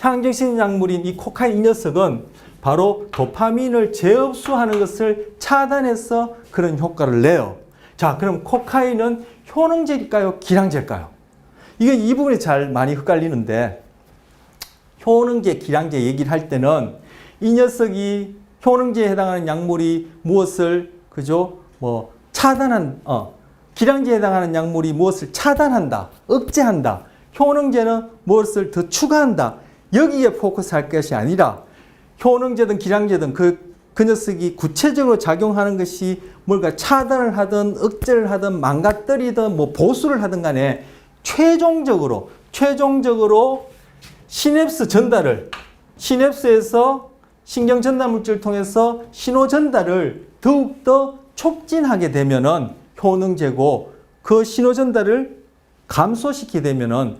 향정신성 약물인 이 코카인 이 녀석은 바로 도파민을 재흡수하는 것을 차단해서 그런 효과를 내요. 자, 그럼 코카인은 효능제일까요? 기량제일까요? 이 부분이 잘 많이 헷갈리는데 효능제, 기량제 얘기를 할 때는 이 녀석이 효능제에 해당하는 약물이 무엇을 그죠? 기량제에 해당하는 약물이 무엇을 차단한다, 억제한다. 효능제는 무엇을 더 추가한다. 여기에 포커스할 것이 아니라 효능제든 기량제든 그 녀석이 구체적으로 작용하는 것이 뭔가 차단을 하든 억제를 하든 망가뜨리든 뭐 보수를 하든 간에 최종적으로 시냅스 전달을 시냅스에서 신경 전달 물질을 통해서 신호 전달을 더욱더 촉진하게 되면은 효능제고 그 신호 전달을 감소시키게 되면은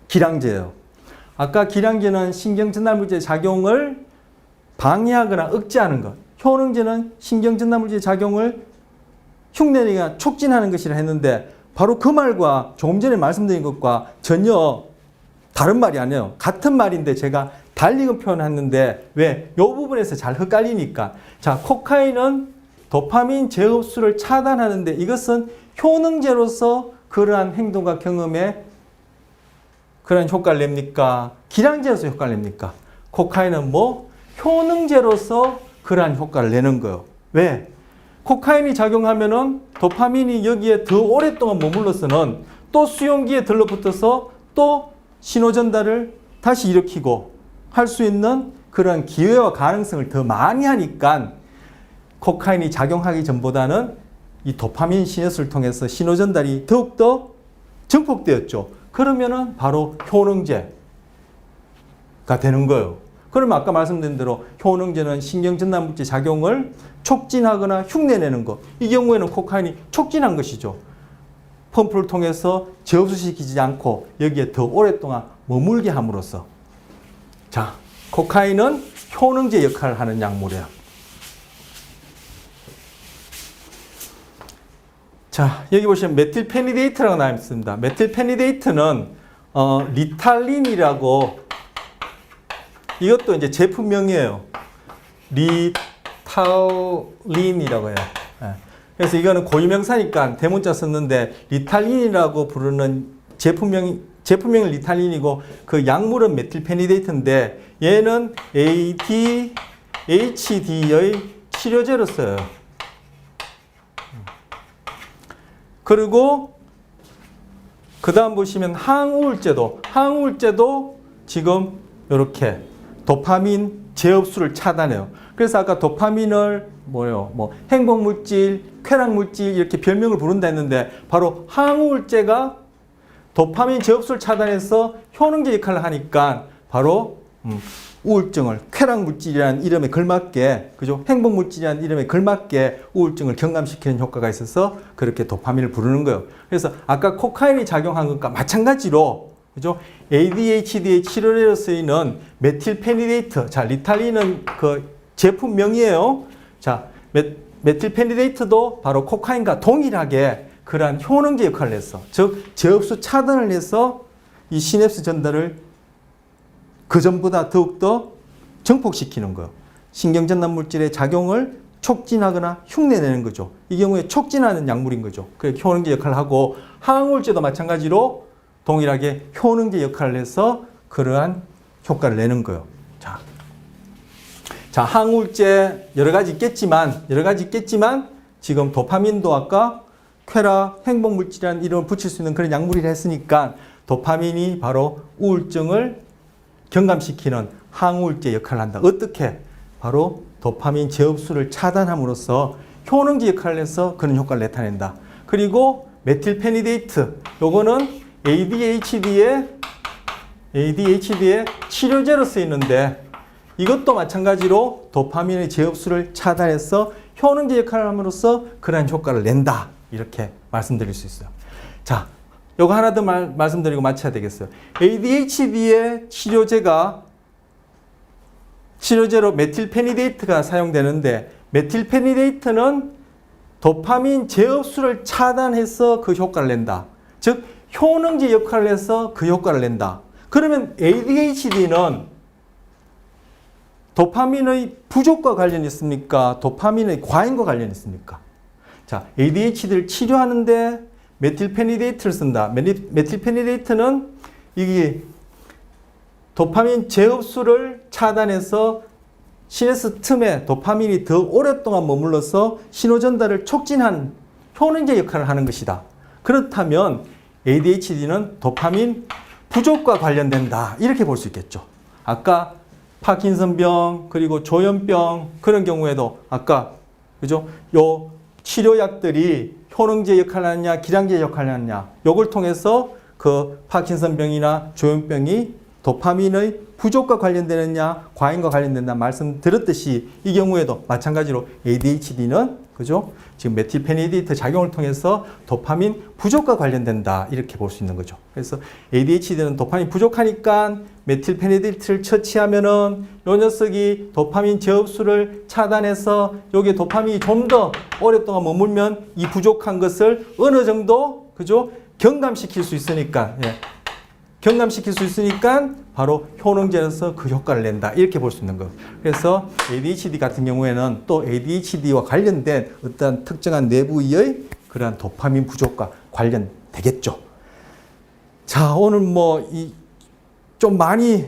기량제예요. 아까 기량제는 신경 전달 물질의 작용을 방해하거나 억제하는 것. 효능제는 신경 전달 물질의 작용을 흉내내거나 촉진하는 것이라 했는데 바로 그 말과 조금 전에 말씀드린 것과 전혀 다른 말이 아니에요. 같은 말인데 제가 달리 표현했는데 왜? 이 부분에서 잘 헷갈리니까. 자, 코카인은 도파민 재흡수를 차단하는데 이것은 효능제로서 그러한 행동과 경험에 그런 효과를 냅니까? 기량제로서 효과를 냅니까? 코카인은 뭐? 효능제로서 그러한 효과를 내는 거예요. 왜? 코카인이 작용하면은 도파민이 여기에 더 오랫동안 머물러서는 또 수용기에 들러붙어서 또 신호 전달을 다시 일으키고 할 수 있는 그런 기회와 가능성을 더 많이 하니까 코카인이 작용하기 전보다는 이 도파민 시너스를 통해서 신호 전달이 더욱더 증폭되었죠. 그러면은 바로 효능제가 되는 거예요. 그러면 아까 말씀드린 대로 효능제는 신경전달물질 작용을 촉진하거나 흉내내는 것. 이 경우에는 코카인이 촉진한 것이죠. 펌프를 통해서 재흡수시키지 않고 여기에 더 오랫동안 머물게 함으로써. 자, 코카인은 효능제 역할을 하는 약물이야. 자, 여기 보시면 메틸페니데이트라고 나와 있습니다. 메틸페니데이트는 리탈린이라고, 이것도 이제 제품명이에요. 리탈린이라고 해요. 그래서 이거는 고유명사니까 대문자 썼는데 리탈린이라고 부르는 제품명은 리탈린이고 그 약물은 메틸페니데이트인데 얘는 ADHD의 치료제로 써요. 그리고 그 다음 보시면 항우울제도 지금 이렇게 도파민 재흡수를 차단해요. 그래서 아까 도파민을 행복물질, 쾌락물질 이렇게 별명을 부른다 했는데 바로 항우울제가 도파민 재흡수를 차단해서 효능제 역할을 하니까 바로 우울증을 쾌락물질이라는 이름에 걸맞게, 그죠? 행복물질이라는 이름에 걸맞게 우울증을 경감시키는 효과가 있어서 그렇게 도파민을 부르는 거예요. 그래서 아까 코카인이 작용한 것과 마찬가지로, 그죠? ADHD의 치료제로 쓰이는 메틸페니데이트. 자, 리탈린은 그 제품명이에요. 자, 메틸페니데이트도 바로 코카인과 동일하게 그러한 효능제 역할을 했어. 즉, 재흡수 차단을 해서 이 시냅스 전달을 그 전보다 더욱더 증폭시키는 거예요. 신경전달 물질의 작용을 촉진하거나 흉내내는 거죠. 이 경우에 촉진하는 약물인 거죠. 그래서 효능제 역할을 하고 항우울제도 마찬가지로 동일하게 효능제 역할을 해서 그러한 효과를 내는 거예요. 자, 항우울제 여러 가지 있겠지만 지금 도파민도 아까 쾌락, 행복물질이라는 이름을 붙일 수 있는 그런 약물이라 했으니까 도파민이 바로 우울증을 경감시키는 항우울제 역할을 한다. 어떻게? 바로 도파민 재흡수를 차단함으로써 효능제 역할을 해서 그런 효과를 나타낸다. 그리고 메틸페니데이트, 요거는 ADHD의 치료제로 쓰이는데 이것도 마찬가지로 도파민의 재흡수를 차단해서 효능제 역할을 함으로써 그러한 효과를 낸다. 이렇게 말씀드릴 수 있어요. 자, 요거 하나 더 말씀드리고 마쳐야 되겠어요. ADHD의 치료제로 메틸페니데이트가 사용되는데 메틸페니데이트는 도파민 재흡수를 차단해서 그 효과를 낸다. 즉 효능제 역할을 해서 그 효과를 낸다. 그러면 ADHD는 도파민의 부족과 관련이 있습니까? 도파민의 과잉과 관련이 있습니까? 자, ADHD를 치료하는데 메틸페니데이트를 쓴다. 메틸페니데이트는 이게 도파민 재흡수를 차단해서 시내스 틈에 도파민이 더 오랫동안 머물러서 신호 전달을 촉진한 효능제 역할을 하는 것이다. 그렇다면 ADHD는 도파민 부족과 관련된다. 이렇게 볼 수 있겠죠. 아까 파킨슨병 그리고 조현병 그런 경우에도 아까 그죠? 요 치료약들이 효능제 역할을 하느냐 기량제 역할을 하느냐 요걸 통해서 그 파킨슨병이나 조현병이 도파민의 부족과 관련되느냐 과잉과 관련된다 말씀드렸듯이 이 경우에도 마찬가지로 ADHD는 그죠? 지금 메틸페니데이트 작용을 통해서 도파민 부족과 관련된다 이렇게 볼 수 있는 거죠. 그래서 ADHD는 도파민 부족하니까 메틸페니데이트를 처치하면은 요 녀석이 도파민 재흡수를 차단해서 여기에 도파민이 좀 더 오랫동안 머물면 이 부족한 것을 어느 정도 그죠? 경감시킬 수 있으니까 경감시킬 수 있으니까 바로 효능제로서 그 효과를 낸다. 이렇게 볼 수 있는 거. 그래서 ADHD 같은 경우에는 또 ADHD와 관련된 어떤 특정한 내부의 그러한 도파민 부족과 관련되겠죠. 자, 오늘 좀 많이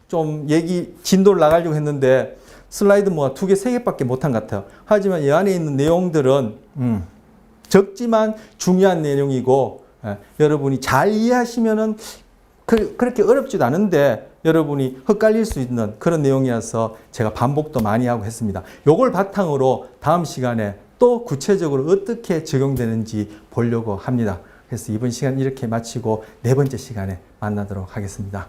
좀 진도를 나가려고 했는데 슬라이드 2개, 3개밖에 못한 것 같아요. 하지만 이 안에 있는 내용들은 적지만 중요한 내용이고 여러분이 잘 이해하시면은 그렇게 어렵지도 않은데 여러분이 헷갈릴 수 있는 그런 내용이어서 제가 반복도 많이 하고 했습니다. 요걸 바탕으로 다음 시간에 또 구체적으로 어떻게 적용되는지 보려고 합니다. 그래서 이번 시간 이렇게 마치고 4번째 시간에 만나도록 하겠습니다.